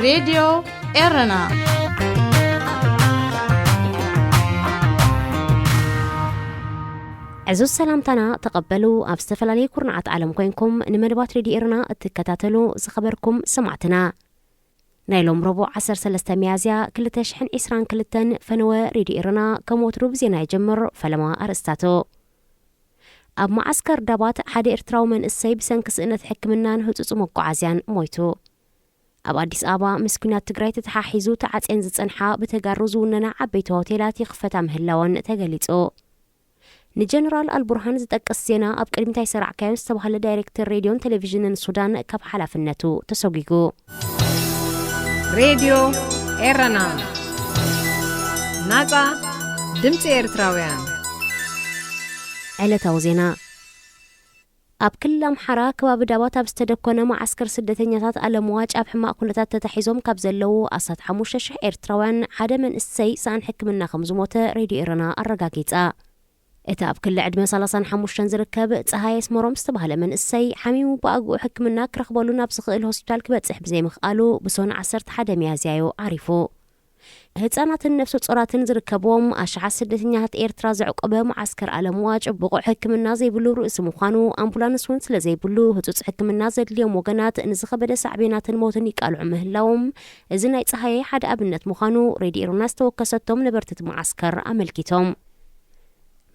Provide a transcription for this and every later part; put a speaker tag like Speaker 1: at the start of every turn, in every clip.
Speaker 1: راديو إيرنا. عزوز سلامتنا تقبلوا أبستفلالي كورنعات عالم كوينكم نمدبات راديو إيرنا اتكتاتلو زخبركم سمعتنا نايلوم ربو 13 ميازيا كلتش حن إسران كلتن فنوى راديو إيرنا كموترو بزينا يجمر فلما أرستاتو أب معسكر دابات حد إرتراو من السيب سنكس إنت حكمنان هتوتو مقعازيان مويتو أب أديس آبا مسكينات تقراي تتحاحيزو تعات إنزت أنحا بتقارزو إننا عبيتو هوتيلات يخفتا مهلاوان تقاليتو نجنرال البرهان زتقس زينا أب كلمتاي سرع كايوس تبهل دايركتر راديون تلفزيون السودان كاب حلافنتو تسوقيقو
Speaker 2: راديو إيرنا ناقا دمت إيرتراويان
Speaker 1: علتاو زينا أب كل أمحرا كباب دابات أبستدكونا معسكر سدتنياتات على مواج أب حماق كلتات تتحيزهم كابزلو أصد حموشش إيرتراوان حدا من السي سان حكمنا خمزموت راديو إيرنا الرقاقيتا إتا أب كل عدمة صلصان حموشن زركب تسهاي اسمرهم استبهل من السي حميمو بأقو حكمنا كرخبالونا بسخ الهوسبيتال كبات سحب زي مخقالو بسون عسرت حدا ميازيايو عارفو هتسانات النفس وصوراتن زركبوم أشعة سدتنيات إيرترا زعقبة معسكر على مواج بقو حكمنا زي بلو رؤس مخانو أمبولانس ونسل زي بلو هتوس حكمنا زي اليوم وقنات نزخ بدا سعبينات الموتن يقالوا عمهلاوم إذن يتسهاي حد أبنت مخانو ريدي إيروناس توكستهم نبرتت معسكر عملكيتهم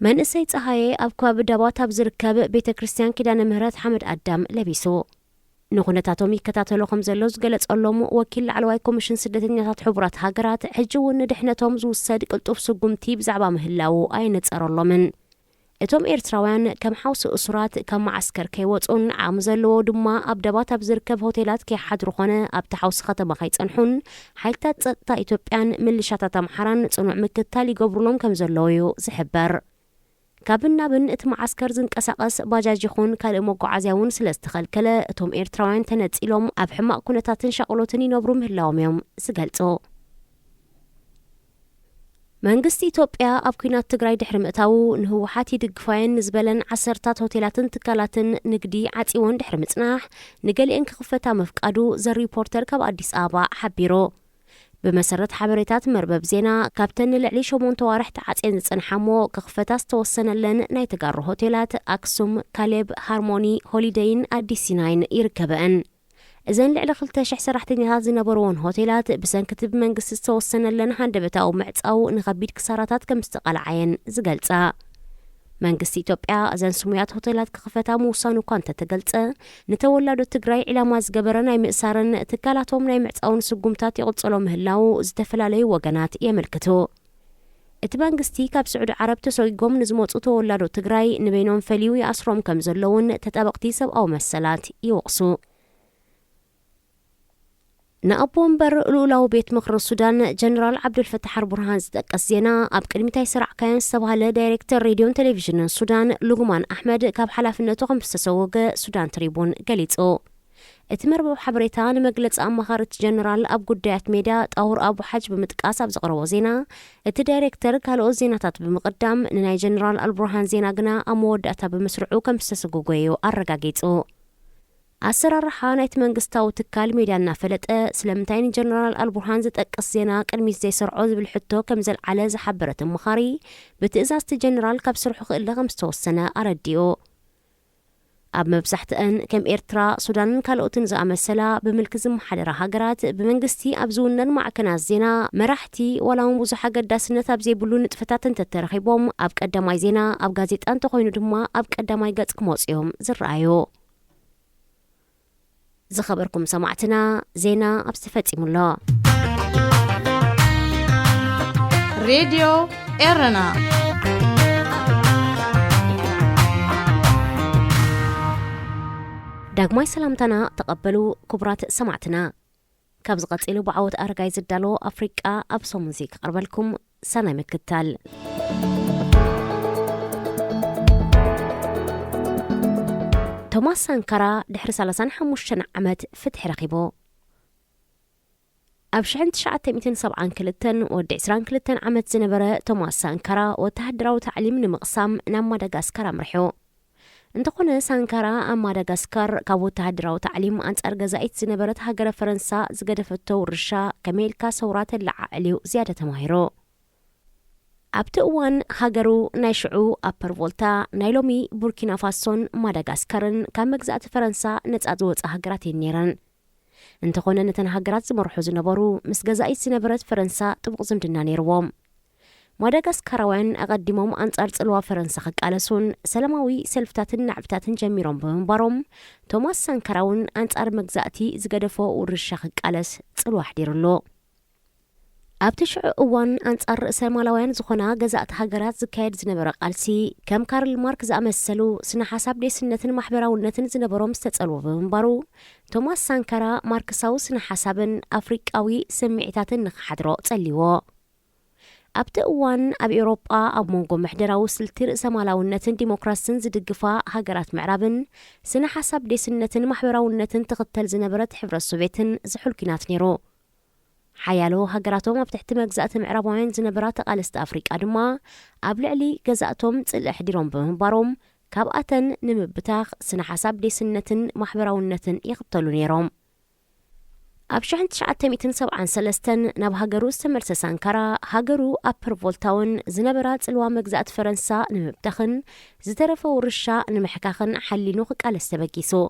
Speaker 1: من السيد صحاي أبكوا بدابات بزركب بيت كريستيان كدان مهرات حمد أدم لبيسو نغنتاتهم يكتاتلو خمزلوز قلت أولهم وكيل علواي كوميشن سدتنياتات حبرات هاقرات حجو ندحنتهم زو الساد قلتوف سقمتي بزعبا مهلاو أين تسأرولو من اتوم إيرتراوان كم حوس أسرات كم معسكر كي وطن عامزلو دما أبدابات بزركب هوتيلات كي حد رخونة أبتحوس خطب خيط أنحون حيلتات تا إتوبيان ملشاتا تمحران صنوع مكتالي قبرلهم كمزلويو زحبر كابنا بن اتمعسكر زنقساقس باجاج يخون كالو مقعازيون سلستخلكله اتوم إيرتراوان تنتيلهم أب حماق كونتاتن شاقولوتن ينبرو مهلاوم يوم سقلتو منغست إثيوبيا أب كينات تግራይ ድሕሪ ምእታው ንህወሓት ይድግፋየን ዝብለን 10 ሆቴላትን ትካላትን ንግዲ ዓፂዎን ድሕሪ ምጽናሕ ንገሊአን ክኽፈታ መፍቃዱ ዘሪፖርተር ካብ አዲስ አበባ ሓቢሮ بمسرت حبريتات مربب زينا كابتن لعلي شومون توارح تعطين زنحمو كخفتا استوسنلن ناي تقارو هوتيلات أكسوم كاليب هارموني هوليدين أديسيناين يركبن إذن لعلي خلتاش حسرحتني هذا نبرون هوتيلات بسان كتب منقس استوسنلن هاندبتا أو معت أو نخبيت كساراتات كمستقل عين زقلتا منقس إثيوبيا أذن سميات هوتيلات كخفتا موسانو كانت تقلتا نتولادو تقراي إلى ماز قبرا ناي مئسارن تكالاتهم ناي معتقون سقومتات يغطلو مهلاو زتفلالي وقنات يملكتو اتبانقستي كاب سعود عرب تسويقهم نزموت تولادو تقراي نبينهم فليو يأسروم كمزلون تتابقتي سب أو مسالات يوقسو نأبون بر لولاو بيت مخر السودان جنرال عبد الفتاح البرهان زدقس زينا أب كلمتاي سرع كان سبها دايركتر راديون تلفزيون السودان لغمان أحمد كاب حلافنتو خمس تسوق سودان تريبون قليتو اتمر بحبريتان مجلس أمخارت جنرال أب قدات ميدا طور أبو حج بمتقاس أب زقرو زينا ات دايركتر كالو زيناتات بمقدم نناي جنرال البرهان زينا قنا أمود أتا بمسرعو خمس تسوقويو أرقاقيتو أسرار حانيت منقستاو تكال ميدانا فلت سلمتين جنرال البرهان زتقس زينا قدمي زي سرعوز بالحتو كمزل على زحبرة مخاري بتئزاز جنرال كاب سرحو إلا 5 سنة أرديو أب مبسحت أن كم إيرترا سودان كالوتن زا مسلا بملكزم حدرا هاقرات بمنقستي أبزونن مع كناز زينا مرحتي ولا مبوزو حاجة داسنة أبزي بلون تفتاتن تترخيبهم أب قداماي زينا أب غازيت أنتو خوينو دما أب قداماي قاتك موسيهم زرعيو زخبركم سمعتنا زينا أبستفتي ملا
Speaker 3: راديو إيرنا
Speaker 1: داقماي سلامتنا تقبلوا كبرات سمعتنا كابز قتلوا بعوض أرقاي زدالو أفريقيا أبسو موزيك قربلكم سنة مكتال توماس سانكارا دحر سالسان حموشن عمت فتح رقيبو أبشعن 970 كلتن ود 20 كلتن عمت زنبرة توماس سانكارا وتهدروا تعليم نمقسام نام مدغاسكار مرحو እንተኾነ ሳንካራ ኣብ ማዳጋስካር ካብ ወተሃደራዊ ታዕሊም ኣንጻር ገዛኢት ዝነበረት ሃገረ ፈረንሳ ዝገደፈቶ ውርሻ ከመይልካ ሰውራት ለዓዕልዩ ዝያዳ ተማሂሮ ኣብቲ እዋን ሃገሩ ናይ ሽዑ ኣፐር ቮልታ ናይ ሎሚ ቡርኪና ፋሶን ማዳጋስካርን ካብ መግዛእቲ ፈረንሳ ነጻ ዝወፃ ሃገራት እየን ነይረን እንተኾነ ነተን ሃገራት ዝመርሑ ዝነበሩ ምስ ገዛኢት ዝነበረት ፈረንሳ ጥቡቕ ዝምድና ነይርዎም ማዳጋስካራውያን ኣቐዲሞም ኣንጻር ጽልዋ ፈረንሳ ክቃለሱን ሰላማዊ ሰልፍታትን ናዕብታትን ጀሚሮም ብምንባሮም ቶማስ ሳንካራውን ኣንጻር መግዛእቲ ዝገደፎ ውርሻ ክቃለስ ጽልዋ ኣሕዲሩሎ ኣብቲ ሽዑ እዋን ኣንጻር ርእሰ ማላውያን ዝኾና ገዛእቲ ሃገራት ዝካየድ ዝነበረ ቃልሲ ከም ካርል ማርክ ዝኣመሰሉ ስነ ሓሳብ ደስነትን ማሕበራውነትን ዝነበሮም ዝተጸልዎ ብምንባሩ ቶማስ ሳንካራ ማርክሳዊ ስነ ሓሳብን ኣፍሪቃዊ ስምዒታትን ንኽሓድሮ ጸሊዎ ኣብቲ እዋን ኣብ ኤውሮጳ ኣብ መንጎ ምሕደራዊ ስልቲ ርእሰ ማላውነትን ዲሞክራሲን ዝድግፋ ሃገራት ምዕራብን ስነ ሓሳብ ደስነትን ማሕበራውነትን ትኽተል ዝነበረት ሕብረት ሶቪየትን ዝሑል ኩናት ነይሩ ሓያሎ ሃገራቶም ኣብ ትሕቲ መግዛእቲ ምዕራባውያን ዝነበራ ተቓለስቲ ኣፍሪቃ ድማ ኣብ ልዕሊ ገዛእቶም ጽልሕ ዲሮም ብምንባሮም ካብኣተን ንምብታኽ ስነ ሓሳብ ደስነትን ማሕበራውነትን ይኽተሉ ነይሮም ኣብ 1973 ናብ ሃገሩ ዝተመልሰ ሳንካራ ሃገሩ ኣፐር ቮልታውን ዝነበራ ጽልዋ መግዛእቲ ፈረንሳ ንምብታኽን ዝተረፈ ውርሻ ንምሕካኽን ሓሊኑ ክቃለስ ተበጊሱ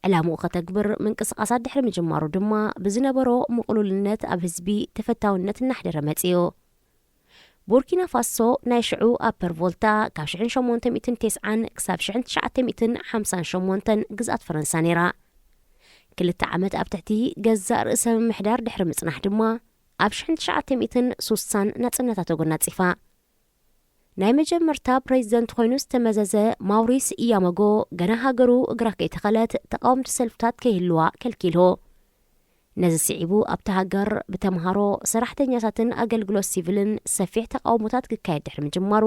Speaker 1: ዕላምኡ ከተግብር ምንቅስቃሳት ድሕሪ ምጅማሩ ድማ ብዝነበሮ ምቕሉልነት ኣብ ህዝቢ ተፈታውነት እናሕደረ መጺኡ ቡርኪና ፋሶ ናይ ሽዑ ኣፐር ቮልታ ካብ 1890 ክሳብ 1958 ግዛኣት ፈረንሳ ነይራ 2 ዓመት ኣብ ትሕቲ ገዛእ ርእሰ ምምሕዳር ድሕሪ ምጽናሕ ድማ ኣብ 1960 ናጽነታ ተጎናጺፋ ናይ መጀመርታ ፕሬዚደንት ኮይኑ ዝተመዘዘ ማውሪስ ኢያመጎ ገና ሃገሩ እግራ ከይተኸለት ተቃወምቲ ሰልፍታት ከይህልዋ ከልኪልዎ ነዚ ስዒቡ ኣብቲ ሃገር ብተምሃሮ ሰራሕተኛታትን ኣገልግሎት ሲቪልን ሰፊሕ ተቃውሞታት ክካየድ ድሕሪ ምጅማሩ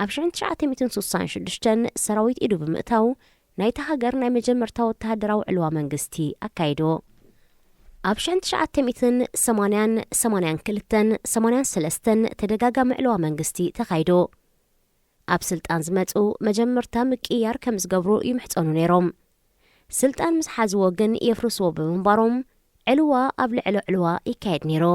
Speaker 1: ኣብ 1966 ሰራዊት ኢዱ ብምእታው ናይቲ ሃገር ናይ መጀመርታ ወተሃደራዊ ዕልዋ መንግስቲ ኣካይዶ ኣብ 1982 ተደጋጋሚ ዕልዋ መንግስቲ ተኻይዶ ኣብ ስልጣን ዝመጹ መጀመርታ ምቅያር ከም ዝገብሩ ይምሕጸኑ ነይሮም ስልጣን ምስ ሓዝዎ ግን የፍርስዎ ብምንባሮም ዕልዋ ኣብ ልዕሊ ዕልዋ ይካየድ ነይሮ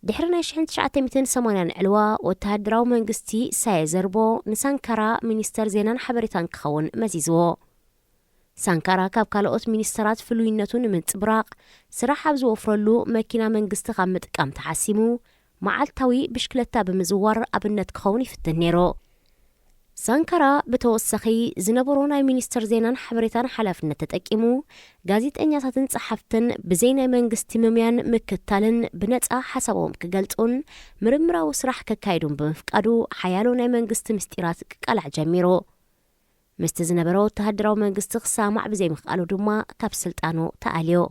Speaker 1: ድሕሪ ናይ 1980 ዕልዋ ወተሃደራዊ መንግስቲ ሳየ ዘርቦ ንሳንካራ ሚኒስተር ዜናን ሓበሬታን ክኸውን መዚዝዎ ሳንካራ ካብ ካልኦት ሚኒስተራት ፍሉይነቱ ንምንጽብራቕ ስራሕ ኣብ ዝወፍረሉ መኪና መንግስቲ ካብ ምጥቃም ተሓሲሙ መዓልታዊ ብሽክለታ ብምዝዋር ኣብነት ክኸውን ይፍትን ነይሩ ሳንካራ ብተወሳኺ ዝነበሮ ናይ ሚኒስተር ዜናን ሓበሬታን ሓላፍነት ተጠቂሙ ጋዜጠኛታትን ጸሓፍትን ብዘይ ናይ መንግስቲ ምምያን ምክታልን ብነጻ ሓሳቦም ክገልጹን ምርምራዊ ስራሕ ከካይዱን ብምፍቃዱ ሓያሎ ናይ መንግስቲ ምስጢራት ክቃላዕ ጀሚሩ ምስቲ ዝነበረ ወተሃደራዊ መንግስቲ ክሳማዕ ብዘይ ምኽኣሉ ድማ ካብ ስልጣኑ ተኣልዮ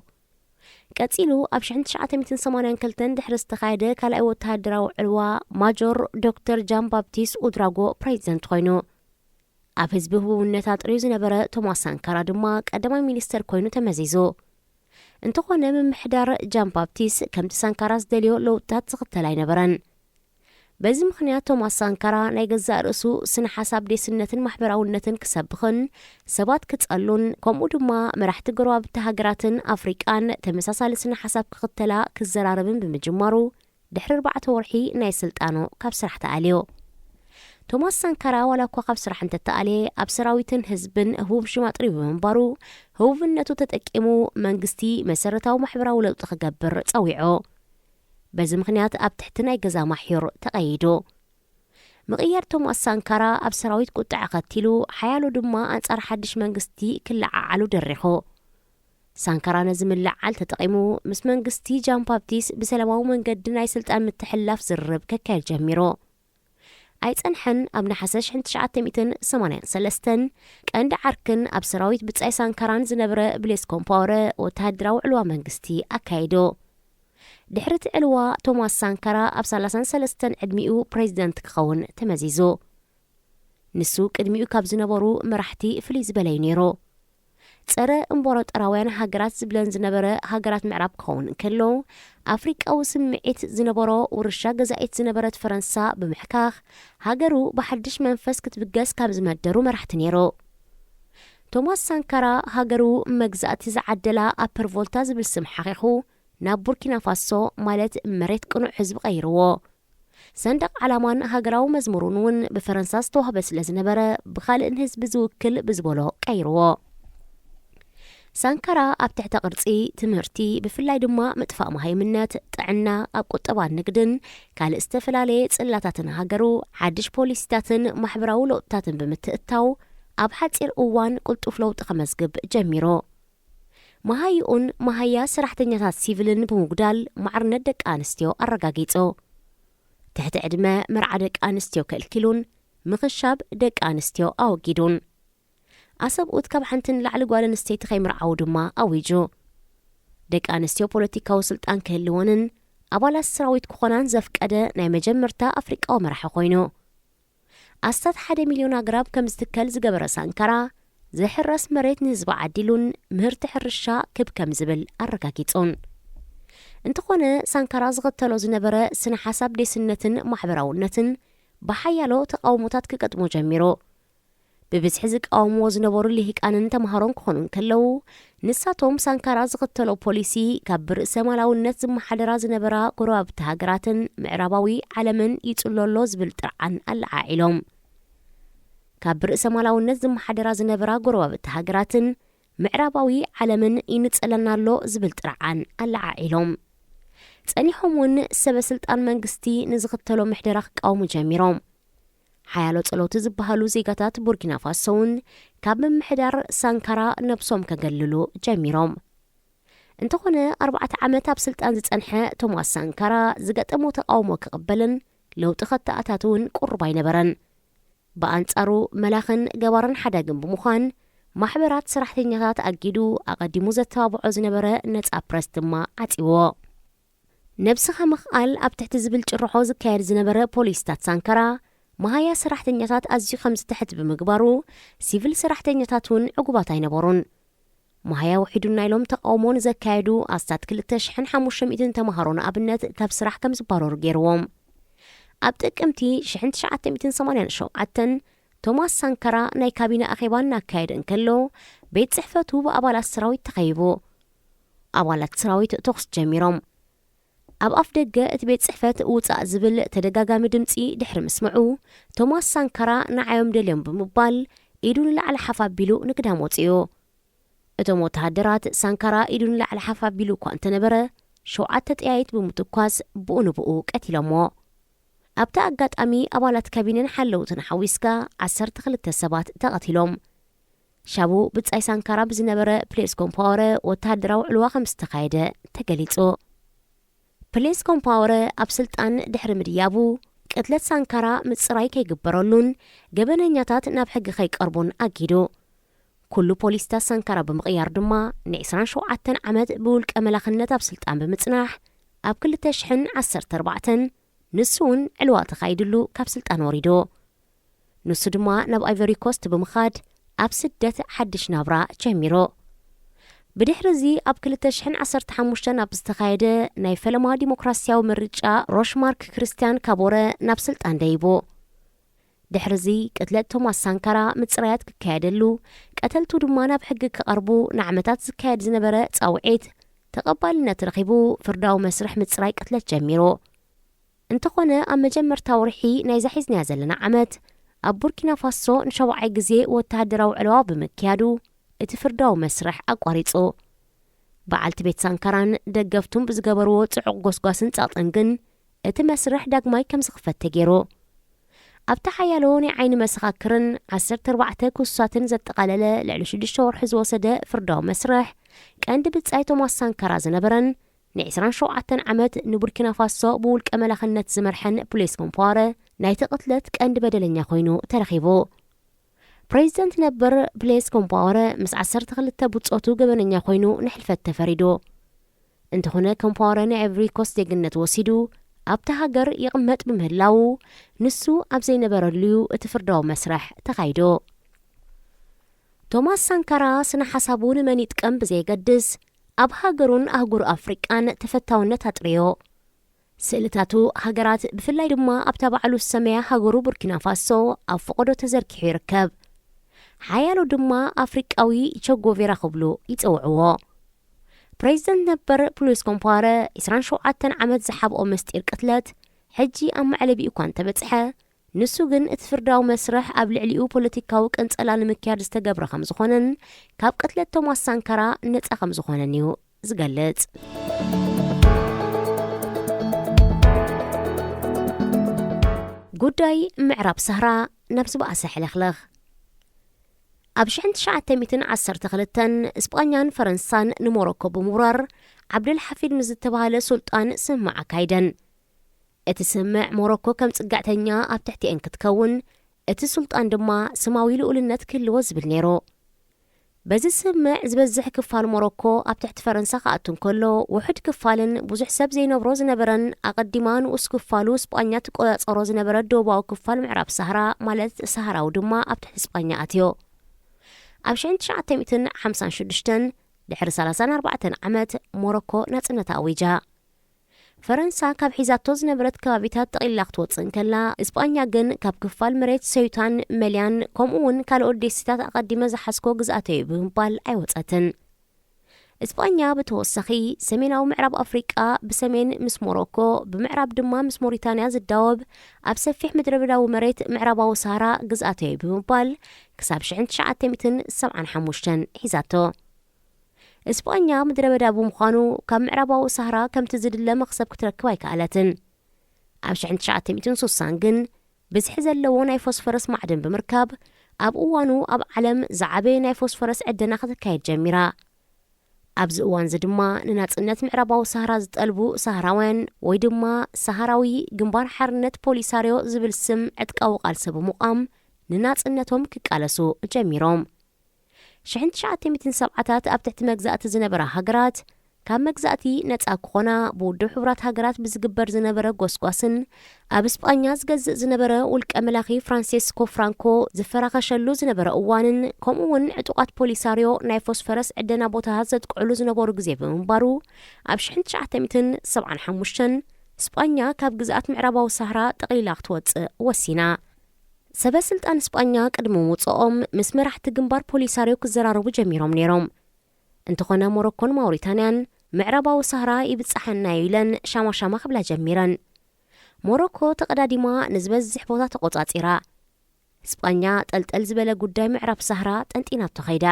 Speaker 1: ቀጺሉ ኣብ 1982 ድሕሪ ዝተኻየደ ካልኣይ ወተሃደራዊ ዕልዋ ማጆር ዶክተር ጃን ባፕቲስት ኡድራጎ ፕሬዚደንት ኮይኑ ኣብ ህዝቢ ህቡብነት ኣጥርዩ ዝነበረ ቶማስ ሳንካራ ድማ ቀዳማይ ሚኒስተር ኮይኑ ተመዚዙ እንተኾነ ምምሕዳር ጃን ባፕቲስት ከምቲ ሳንካራ ዝደልዮ ለውጥታት ዝኽተል ኣይነበረን በዚ ምኽንያት ቶማስ ሳንካራ ናይ ገዛእ ርእሱ ስነ ሓሳብ ደስነትን ማሕበራውነትን ክሰብኽን ሰባት ክጸሉን ከምኡ ድማ መራሕቲ ጎረባብቲ ሃገራትን ኣፍሪቃን ተመሳሳሊ ስነ ሓሳብ ክኽተላ ክዘራረብን ብምጅማሩ ድሕሪ 4 ወርሒ ናይ ስልጣኑ ካብ ስራሕ ተኣልዮ ቶማስ ሳንካራ ዋላ እኳ ካብ ስራሕ እንተተኣልየ ኣብ ሰራዊትን ህዝብን ህቡብ ሽማጥሪ ብምንባሩ ህቡብነቱ ተጠቂሙ መንግስቲ መሰረታዊ ማሕበራዊ ለውጢ ክገብር ጸዊዑ በዚ ምኽንያት ኣብ ትሕቲ ናይ ገዛ ማሕዩር ተቐይዱ ምቕያር ቶማስ ሳንካራ ኣብ ሰራዊት ቁጥዕ ኸቲሉ ሓያሉ ድማ ኣንጻር ሓድሽ መንግስቲ ክለዓዓሉ ደሪኹ ሳንካራ ነዚ ምልዓል ተጠቂሙ ምስ መንግስቲ ጃን ባፕቲስት ብሰላማዊ መንገዲ ናይ ስልጣን ምትሕልላፍ ዝርርብ ከካይድ ጀሚሩ ኣይጸንሐን ኣብ ነሓሰ 1983 ቀንዲ ዓርክን ኣብ ሰራዊት ብጻይ ሳንካራን ዝነበረ ብሌስ ኮምፓወረ ወተሃደራዊ ዕልዋ መንግስቲ ኣካይዶ ድሕሪ እቲ ዕልዋ ቶማስ ሳንካራ ኣብ 33 ዕድሚኡ ፕሬዚደንት ክኸውን ተመዚዙ ንሱ ቅድሚኡ ካብ ዝነበሩ መራሕቲ ፍልይ ዝበለዩ ነይሩ ፀረ እምቦራጠራውያን ሃገራት ዝብለን ዝነበረ ሃገራት ምዕራብ ክኸውን እንከሎ ኣፍሪቃዊ ስምዒት ዝነበሮ ውርሻ ገዛኢት ዝነበረት ፈረንሳ ብምሕካኽ ሃገሩ ብሓድሽ መንፈስ ክትብገስ ካብ ዝመደሩ መራሕቲ ነይሩ። ቶማስ ሳንካራ ሃገሩ መግዛእቲ ዝዓደላ ኣፐር ቮልታ ዝብል ስም ሓኺኹ ናብ ቡርኪና ፋሶ ማለት መሬት ቅኑዕ ህዝቢ ቀይርዎ። ሰንደቕ ዓላማን ሃገራዊ መዝሙሩን እውን ብፈረንሳ ዝተዋህበ ስለ ዝነበረ ብኻልእን ህዝቢ ዝውክል ብዝበሎ ቀይርዎ። ሳንካራ ኣብ ትሕቲ ቅርፂ ትምህርቲ ብፍላይ ድማ ምጥፋእ መሃይምነት ጥዕና ኣብ ቁጠባን ንግድን ካልእ ዝተፈላለየ ጽላታትን ሃገሩ ሓድሽ ፖሊሲታትን ማሕበራዊ ለውጥታትን ብምትእታው ኣብ ሓፂር እዋን ቁልጡፍ ለውጢ ከመዝግብ ጀሚሮ። መሃይኡን መሃያ ሰራሕተኛታት ሲቪልን ብምጉዳል ማዕርነት ደቂ ኣንስትዮ ኣረጋጊጹ። ትሕቲ ዕድመ መርዓ ደቂ ኣንስትዮ ከልኪሉን ምኽሻብ ደቂ ኣንስትዮ ኣወጊዱን። ኣሰብኡት ካብ ሓንትን ላዕሊ ጓል ኣንስተይቲ ከይምርዓው ድማ ኣዊጁ። ደቂ ኣንስትዮ ፖለቲካዊ ስልጣን ክህልወንን ኣባላት ሰራዊት ክኾናን ዘፍቀደ ናይ መጀመርታ ኣፍሪቃዊ መራሒ ኮይኑ ኣስታት 1 ሚልዮን ኣግራብ ከም ዝትከል ዝገበረ ሳንካራ ዝሕረስ መሬት ንህዝቢ ዓዲሉን ምህርቲ ሕርሻ ክብ ከም ዝብል ኣረጋጊጹን። እንተኾነ ሳንካራ ዝኽተሎ ዝነበረ ስነ ሓሳብ ዴስነትን ማሕበራውነትን ብሓያሎ ተቃውሞታት ክቀጥሞ ጀሚሮ። ብብዝሒ ዝቃወምዎ ዝነበሩ ልሂቃንን ተምሃሮን ክኾኑ እንከለዉ ንሳቶም ሳንካራ ዝኽተሎ ፖሊሲ ካብ ብርእሰ ማላውነት ዝመሓደራ ዝነበራ ጎረባብቲ ሃገራትን ምዕራባዊ ዓለምን ይጽለሎ ዝብል ጥርዓን ኣለዓዒሎም። ካብ ብርእሰ ማላውነት ዝመሓደራ ዝነበራ ጎረባብቲ ሃገራትን ምዕራባዊ ዓለምን ይንጸለናሎ ዝብል ጥርዓን ኣለዓዒሎም። ጸኒሖም እውን ሰበስልጣን መንግስቲ ንዝኽተሎ ምሕደራ ክቃወሙ ጀሚሮም። ሓያሎ ጸሎቱ ዝበሃሉ ዜጋታት ቡርኪና ፋሶ እውን ካብ ምምሕዳር ሳንካራ ነብሶም ከገልሉ ጀሚሮም። እንተኾነ 4 ዓመት ኣብ ስልጣን ዝጸንሐ ቶማስ ሳንካራ ዝገጠሞ ተቃውሞ ክቕበልን ለውጢ ከተኣታት እውን ቁርብ ኣይነበረን። ብኣንጻሩ መላኽን ገባርን ሓዳግን ብምዃን ማሕበራት ሰራሕተኛታት ኣጊዱ ኣቐዲሙ ዘተባብዖ ዝነበረ ነጻ ፕረስ ድማ ዓፂዎ። ነብስኻ ምኽኣል ኣብ ትሕቲ ዝብል ጭርሖ ዝካየድ ዝነበረ ፖሊስታት ሳንካራ መሃያ ሰራሕተኛታት ኣዝዩ ከም ዝተሕት ብምግባሩ ሲቪል ሰራሕተኛታት እውን ዕጉባት ኣይነበሩን። መሃያ ውሒዱና ኢሎም ተቃውሞ ንዘካየዱ ኣስታት 2500 ተምሃሮ ንኣብነት ካብ ስራሕ ከም ዝባረሩ ገይርዎም። ኣብ ጥቅምቲ 1987 ቶማስ ሳንካራ ናይ ካቢነ ኣኼባ እናካየደ እንከሎ ቤት ጽሕፈቱ ብኣባላት ሰራዊት ተኸይቡ። ኣባላት ሰራዊት ተኹስ ጀሚሮም። ኣብ ኣፍ ደገ እቲ ቤት ጽሕፈት ውፃእ ዝብል ተደጋጋሚ ድምፂ ድሕሪ ምስምዑ ቶማስ ሳንካራ ንዓዮም ደልዮም ብምባል ኢዱ ንላዕሊ ሓፋቢሉ ንግዳም ወፂኡ። እቶም ወተሃደራት ሳንካራ ኢዱ ንላዕሊ ሓፋቢሉ እኳ እንተነበረ 7 ጥያይት ብምትኳስ ብኡ ንብኡ ቀቲሎሞ። ኣብታ ኣጋጣሚ ኣባላት ካቢነን ሓለውትን ሓዊስካ 12 ሰባት ተቐቲሎም። ሻቡ ብጻይ ሳንካራ ብዝነበረ ፕሌስ ኮምፓወረ ወተሃደራዊ ዕልዋ ከም ዝተኻየደ ተገሊጹ። ፕሌስ ኮምፓወረ ኣብ ስልጣን ድሕሪ ምድያቡ ቅትለት ሳንካራ ምጽራይ ከይግበረሉን ገበነኛታት ናብ ሕጊ ከይቀርቡን ኣጊዱ። ኩሉ ፖሊስታት ሳንካራ ብምቕያር ድማ ን27 ዓመት ብውልቀ መላኽነት ኣብ ስልጣን ብምጽናሕ ኣብ 2014 ንሱ እውን ዕልዋ ተኻይድሉ ካብ ስልጣን ወሪዶ። ንሱ ድማ ናብ ኣይቨሪ ኮስት ብምኻድ ኣብ ስደት ሓድሽ ናብራ ጀሚሮ። ብድሕሪዚ ኣብ 2015 ኣብ ዝተኻየደ ናይ ፈለማ ዲሞክራሲያዊ ምርጫ ሮሽማርክ ክርስቲያን ካቦረ ናብ ስልጣን ደይቦ። ድሕሪዚ ቅትለት ቶማስ ሳንካራ ምጽራያት ክካየደሉ ቀተልቱ ድማ ናብ ሕጊ ክቐርቡ ንዓመታት ዝካየድ ዝነበረ ጻውዒት ተቐባልነት ረኺቡ ፍርዳዊ መስርሕ ምጽራይ ቅትለት ጀሚሮ። እንተኾነ ኣብ መጀመርታ ወርሒ ናይ ዛሒዝንያ ዘለና ዓመት ኣብ ቡርኪና ፋሶ ን7 ግዜ ወተሃደራዊ ዕለዋ ብምክያዱ እቲ ፍርዳዊ መስርሕ ኣቋሪጹ። በዓልቲ ቤት ሳንካራን ደገፍቱን ብዝገበርዎ ጽዑቕ ጎስጓስን ጻቕጥን ግን እቲ መስርሕ ዳግማይ ከም ዝኽፈት ተገይሩ። ኣብቲ ሓያሎ ናይ ዓይኒ መሰኻክርን 14 ክሱሳትን ዘጠቓለለ ልዕሊ 6 ወርሒ ዝወሰደ ፍርዳዊ መስርሕ ቀንዲ ብጻይ ቶማስ ሳንካራ ዝነበረን ን27 ዓመት ንቡርኪና ፋሶ ብውልቀ መላኽነት ዝመርሐን ፕሌስ ኮምፓወረ ናይቲ ቅትለት ቀንዲ በደለኛ ኮይኑ ተረኺቡ። ፕሬዚደንት ነበር ፕሌስ ኮምፓወረ ምስ 12 ብጾቱ ገበነኛ ኮይኑ ንሕልፈት ተፈሪዱ። እንተኾነ ኮምፓወረ ንኣይቨሪ ኮስት ዜግነት ወሲዱ ኣብቲ ሃገር ይቕመጥ ብምህላው ንሱ ኣብ ዘይነበረሉ እቲ ፍርዳዊ መስርሕ ተኻይዶ። ቶማስ ሳንካራ ስነ ሓሳቡን መን ይጥቀም ብዘይገድስ ኣብ ሃገሩን ኣህጉር ኣፍሪቃን ተፈታውነት ኣጥርዮ ስእልታቱ ሃገራት ብፍላይ ድማ ኣብ ተባዕሉ ሰመያ ሃገሩ ቡርኪና ፋሶ ኣብ ፈቆዶ ተዘርኪሑ ይርከብ ሓያሎ ድማ ኣፍሪቃዊ ቸጎቬራ ክብሉ ይጽውዕዎ ፕሬዚደንት ነበር ፕሉስ ኮምፓረ 27 ዓመት ዝሓብኦ መስጢር ቅትለት ሕጂ ኣብ ማዕለቢኡ እኳ እንተበጽሐ ንሱ ግን እቲ ፍርዳዊ መስርሕ ኣብ ልዕሊኡ ፖለቲካዊ ቅንጸላ ንምክያድ ዝተገብረ ከም ዝኾነን ካብ ቅትለት ቶማስ ሳንካራ ነጻ ከም ዝኾነን እዩ ዝገልጽ ጉዳይ ምዕራብ ሰህራ ናብ ዝባእሰ ሕልኽልኽ ኣብ 1912 እስጳኛን ፈረንሳን ንሞሮኮ ብምውራር ዓብደልሓፊድ ምዝተባሃለ ሱልጣን ስምዕ ኣካይደን እቲ ስምዕ ሞሮኮ ከም ጽጋዕተኛ ኣብ ትሕቲአን ክትከውን እቲ ሱልጣን ድማ ስማዊ ልኡልነት ክህልዎ ዝብል ነይሩ በዚ ስምዕ ዝበዝሕ ክፋል ሞሮኮ ኣብ ትሕቲ ፈረንሳ ከኣቱን ከሎ ውሕድ ክፋልን ብዙሕ ሰብ ዘይነብሮ ዝነበረን ኣቐዲማ ንኡስ ክፋሉ እስጳኛ ትቆጻጸሮ ዝነበረ ደቡባዊ ክፋል ምዕራብ ሰህራ ማለት ሰህራዊ ድማ ኣብ ትሕቲ እስጳኛ ኣትዮ ኣብ 1956 ድሕሪ 34 ዓመት ሞሮኮ ናጽነታ ኣዊጃ ፈረንሳ ካብ ሒዛቶ ዝነበረት ከባቢታት ጠቕሊላ ክትወፅእ ከላ እስጳኛ ግን ካብ ክፋል መሬት ሰዩታን መልያን ከምኡውን ካልኦት ደሴታት ኣቐዲመ ዝሓስኮ ግዝኣተዩ ብምባል ኣይወፀትን እስጳኛ ብተወሳኺ ሰሜናዊ ምዕራብ ኣፍሪቃ ብሰሜን ምስ ሞሮኮ ብምዕራብ ድማ ምስ ሞሪታንያ ዝዳወብ ኣብ ሰፊሕ ምድረበዳዊ መሬት ምዕራባዊ ሰሃራ ግዝኣተዩ ብምባል ክሳብ 1975 ሒዛቶ እስጳኛ ምድረበዳ ብምዃኑ ካብ ምዕራባዊ ሰሃራ ከምቲ ዝድለ መኽሰብ ክትረክብ ኣይከኣለትን ኣብ 1960 ግን ብዝሒ ዘለዎ ናይ ፎስፈረስ ማዕድን ብምርካብ ኣብ እዋኑ ኣብ ዓለም ዝዓበየ ናይ ፎስፈረስ ዕደና ክትካየድ ጀሚራ ኣብዚ እዋን ዚ ድማ ንናጽነት ምዕራባዊ ሰሃራ ዝጠልቡ ሰሃራውያን ወይ ድማ ሰሃራዊ ግንባር ሓርነት ፖሊሳርዮ ዝብል ስም ዕጥቃዊ ቃልሲ ብምቋም ንናጽነቶም ክቃለሱ ጀሚሮም 1970ታት ኣብ ትሕቲ መግዛእቲ ዝነበራ ሃገራት ካብ መግዛእቲ ነጻ ክኾና ብውድብ ሕቡራት ሃገራት ብዝግበር ዝነበረ ጎስጓስን ኣብ እስጳኛ ዝገዝእ ዝነበረ ውልቀ መላኺ ፍራንሲስኮ ፍራንኮ ዝፈራኸሸሉ ዝነበረ እዋንን ከምኡውን ዕጡቓት ፖሊሳርዮ ናይ ፎስፈረስ ዕደና ቦታታት ዘጥቅዕሉ ዝነበሩ ግዜ ብምንባሩ ኣብ 1975 እስጳኛ ካብ ግዝኣት ምዕራባዊ ሰሃራ ጠቕሊላ ክትወፅእ ወሲና ሰበስልጣን እስጳኛ ቅድሚ ምውፅኦም ምስ መራሕቲ ግንባር ፖሊሳርዮ ክዘራረቡ ጀሚሮም ነይሮም እንተኾነ ሞሮኮን ማውሪታንያን ምዕራባዊ ሰሃራ ይብጽሐና ኢለን ሻማሻማ ክብላ ጀሚረን ሞሮኮ ተቐዳዲማ ንዝበዝሕ ቦታ ተቆጻጺራ እስጳኛ ጠልጠል ዝበለ ጉዳይ ምዕራብ ሰሃራ ጠንጢናቶ ኸይዳ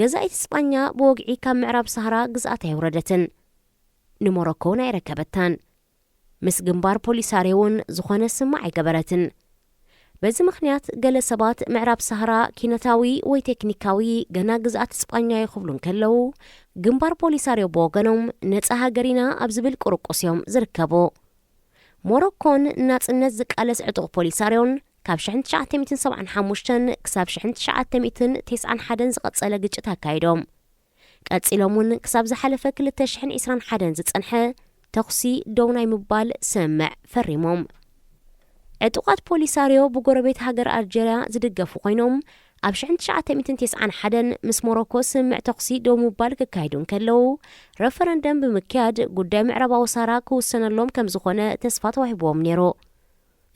Speaker 1: ገዛኢት እስጳኛ ብወግዒ ካብ ምዕራብ ሰሃራ ግዝኣታ ይውረደትን ንሞሮኮ ናይ ረከበታን ምስ ግንባር ፖሊሳርዮውን ዝኾነ ስማዕ ኣይገበረትን በዚ ምኽንያት ገለ ሰባት ምዕራብ ሰሃራ ኪነታዊ ወይ ቴክኒካዊ ገና ግዝኣት እስጳኛ ይኽብሉን ከለዉ ግንባር ፖሊሳርዮ ብወገኖም ነፃ ሃገሪና ኣብ ዝብል ቁርቁስ እዮም ዝርከቡ ሞሮኮን ናጽነት ዝቃለስ ዕጡቕ ፖሊሳርዮን ካብ 1975 ክሳብ 1991 ዝቐጸለ ግጭት ኣካይዶም ቀጺሎምን ክሳብ ዝሓለፈ 2021 ዝጸንሐ ተኽሲ ደው ናይ ምባል ስምዕ ፈሪሞም ዕጡቓት ፖሊሳርዮ ብጎረቤት ሃገር ኣልጀርያ ዝድገፉ ኮይኖም ኣብ 1991 ምስ ሞሮኮ ስምዕ ተኽሲ ደው ምባል ክካይዱን ከለዉ ረፈረንደም ብምክያድ ጉዳይ ምዕራባዊ ሰሃራ ክውሰነሎም ከም ዝኾነ ተስፋ ተዋሂብዎም ነይሩ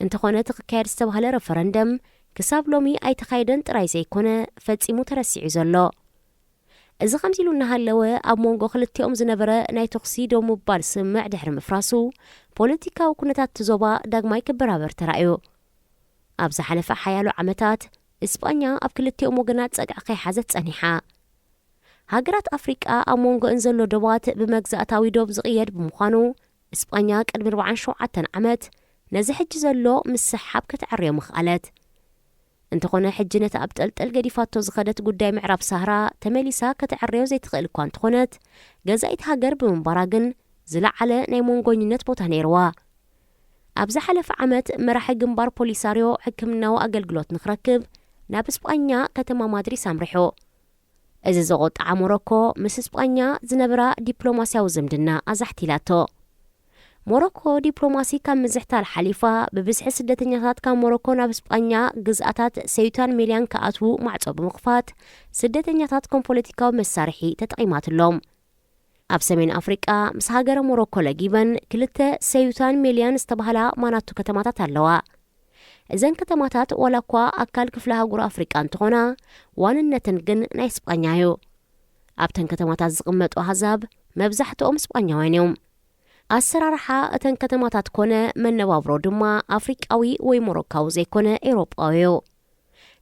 Speaker 1: እንተኾነ ትክካየድ ዝተባሃለ ረፈረንደም ክሳብ ሎሚ ኣይተኻይደን ጥራይ ዘይኮነ ፈጺሙ ተረሲዑ ዘሎ እዚ ከምዚ ኢሉ እናሃለወ ኣብ ሞንጎ ክልቲኦም ዝነበረ ናይ ተኽሲ ደው ምባል ስምዕ ድሕሪ ምፍራሱ ፖለቲካዊ ኩነታት ዞባ ዳግማይ ክበራበር ተራእዩ ኣብ ዝሓለፈ ሓያሎ ዓመታት እስጳኛ ኣብ ክልቲኦም ወገናት ጸግዒ ከይሓዘት ጸኒሓ ሃገራት ኣፍሪቃ ኣብ ሞንጎአን ዘሎ ዶባት ብመግዛእታዊ ዶብ ዝቕየድ ብምዃኑ እስጳኛ ቅድሚ 47 ዓመት ነዚ ሕጂ ዘሎ ምስሓብ ክትዕርዮ ምኽኣለት እንተኾነ ሕጂ ነቲ ኣብ ጠልጠል ገዲፋቶ ዝኸደት ጉዳይ ምዕራብ ሰሃራ ተመሊሳ ክትዕርዮ ዘይትኽእል እኳ እንተኾነት ገዛኢት ሃገር ብምንባራ ግን ዝለዓለ ናይ ሞንጎኝነት ቦታ ነይርዋ ኣብ ዝሓለፈ ዓመት መራሒ ግንባር ፖሊሳርዮ ሕክምናዊ ኣገልግሎት ንኽረክብ ናብ እስጳኛ ከተማ ማድሪስ ኣምሪሑ እዚ ዘቆጣዓ ሞሮኮ ምስ እስጳኛ ዝነበራ ዲፕሎማስያዊ ዝምድና ኣዛሕቲላቶ ሞሮኮ ዲፕሎማሲ ካብ ምዝሕታል ሓሊፋ ብብዝሒ ስደተኛታት ካብ ሞሮኮ ናብ እስጳኛ ግዝኣታት ሰዩታን ሚልያን ከኣትዉ ማዕጾ ብምኽፋት ስደተኛታት ከም ፖለቲካዊ መሳርሒ ተጠቒማትሎም። ኣብ ሰሜን ኣፍሪቃ ምስ ሃገረ ሞሮኮ ለጊበን 2 ሰዩታን ሚልያን ዝተባህላ ማናቱ ከተማታት ኣለዋ። እዘን ከተማታት ዋላ እኳ ኣካል ክፍለ ሃገር ኣፍሪቃ እንትኾና ዋንነተን ግን ናይ እስጳኛ እዩ። ኣብተን ከተማታት ዝቕመጡ ኣሕዛብ መብዛሕትኦም እስጳኛውያን እዮም። ኣሰራርሓ እተን ከተማታት ኮነ መነባብሮ ድማ ኣፍሪቃዊ ወይ ሞሮካዊ ዘይኮነ ኤውሮጳዊ እዩ።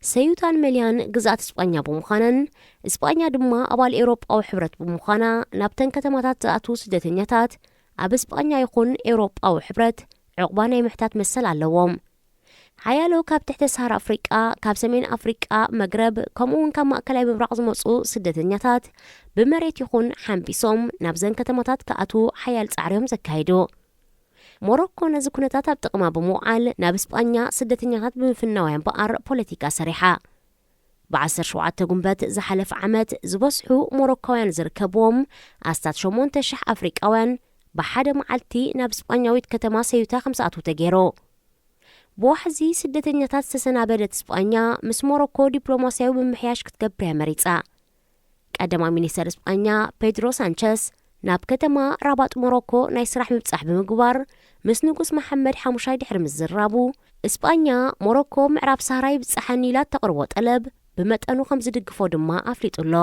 Speaker 1: ሰዩታን ሚልያን ግዛት እስጳኛ ብምዃነን እስጳኛ ድማ ኣባል ኤውሮጳዊ ሕብረት ብምዃና ናብተን ከተማታት ዝኣትዉ ስደተኛታት ኣብ እስጳኛ ይኹን ኤውሮጳዊ ሕብረት ዕቑባ ናይ ምሕታት መሰል ኣለዎም። ሓያሎ ካብ ትሕተ ሰሃራ ኣፍሪቃ ካብ ሰሜን ኣፍሪቃ መግረብ ከምኡውን ካብ ማእከላይ ምብራቕ ዝመፁ ስደተኛታት ብመሬት ይኹን ሓምቢሶም ናብዘን ከተማታት ከኣትዉ ሓያል ጻዕርዮም ዘካይዱ። ሞሮኮ ነዚ ኩነታት ኣብ ጥቕማ ብምውዓል ናብ እስጳኛ ስደተኛታት ብምፍናውያን በኣር ፖለቲካ ሰሪሓ። ብ17 ጉንበት ዝሓለፈ ዓመት ዝበስሑ ሞሮካውያን ዝርከብዎም ኣስታት 8,000 ኣፍሪቃውያን ብሓደ መዓልቲ ናብ እስጳኛዊት ከተማ ሰዩታ ከምዝኣትዉ ተገይሩ። ብዋሕዚ ስደተኛታት ዝተሰናበደት እስጳኛ ምስ ሞሮኮ ዲፕሎማስያዊ ብምሕያሽ ክትገብር እያ መሪፃ። ቀዳማይ ሚኒስተር እስጳኛ ፔድሮ ሳንቸስ ናብ ከተማ ራባጥ ሞሮኮ ናይ ስራሕ ምብጻሕ ብምግባር ምስ ንጉስ መሐመድ ሓሙሻይ ድሕሪ ምዝራቡ እስጳኛ ሞሮኮ ምዕራብ ሰሃራ ይብጽሓኒ ኢላ ተቕርቦ ጠለብ ብመጠኑ ከም ዝድግፎ ድማ ኣፍሊጡሎ።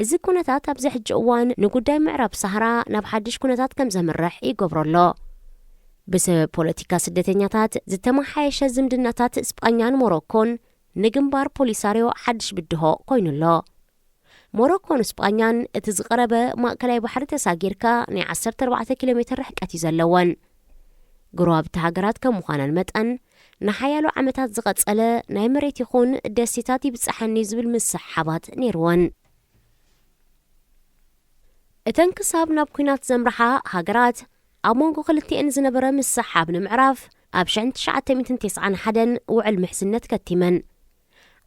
Speaker 1: እዚ ኩነታት ኣብዚ ሕጂ እዋን ንጉዳይ ምዕራብ ሰሃራ ናብ ሓድሽ ኩነታት ከም ዘምርሕ ይገብረሎ። ብሰበብ ፖለቲካ ስደተኛታት ዝተመሓየሸ ዝምድናታት እስጳኛን ሞሮኮን ንግንባር ፖሊሳርዮ ሓድሽ ብድሆ ኮይኑሎ። ሞሮኮን እስጳኛን እቲ ዝቐረበ ማእከላይ ባሕሪ ተሳጊርካ ናይ 14 ኪሎ ሜትር ርሕቀት እዩ ዘለወን። ግሩባብቲ ሃገራት ከም ምዃነን መጠን ንሓያሎ ዓመታት ዝቐጸለ ናይ መሬት ይኹን ደሴታት ይብጽሓኒ ዝብል ምስሓባት ነይርወን። እተን ክሳብ ናብ ኩናት ዘምርሓ ሃገራት ኣብ መንጎ ክልቲአን ዝነበረ ምስሓብ ንምዕራፍ ኣብ 1991 ውዕል ምሕዝነት ከቲመን።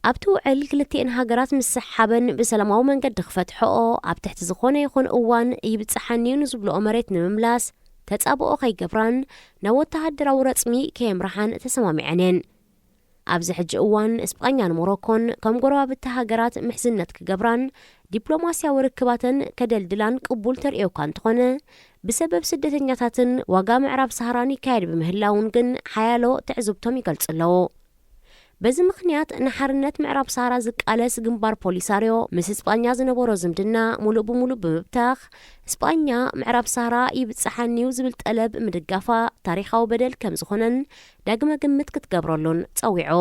Speaker 1: ኣብቲ ውዕል ክልቲአን ሃገራት ምስሓበን ብሰላማዊ መንገዲ ክፈትሕኦ ኣብ ትሕቲ ዝኾነ ይኹን እዋን ይብጽሓኒዩ ንዝብልኦ መሬት ንምምላስ ተጻብኦ ከይገብራን ናብ ወተሃደራዊ ረጽሚ ከየምርሓን ተሰማሚዐን እየን። ኣብዚ ሕጂ እዋን እስጳኛን ሞሮኮን ከም ጎረባብቲ ሃገራት ምሕዝነት ክገብራን ዲፕሎማስያዊ ርክባተን ከደልድላን ቅቡል ተርእዮ እኳ እንተኾነ ብሰበብ ስደተኛታትን ዋጋ ምዕራብ ሰሃራን ይካየድ ብምህላውን ግን ሓያሎ ትዕዝብቶም ይገልጹ ኣለዎ። በዚ ምኽንያት ንሓርነት ምዕራብ ሰሃራ ዝቃለስ ግንባር ፖሊሳርዮ ምስ እስጳኛ ዝነበሮ ዝምድና ሙሉእ ብምሉእ ብምብታኽ እስጳኛ ምዕራብ ሰሃራ ይብጽሓኒዩ ዝብል ጠለብ ምድጋፋ ታሪኻዊ በደል ከም ዝኾነን ዳግመ ግምት ክትገብረሉን ጸዊዑ።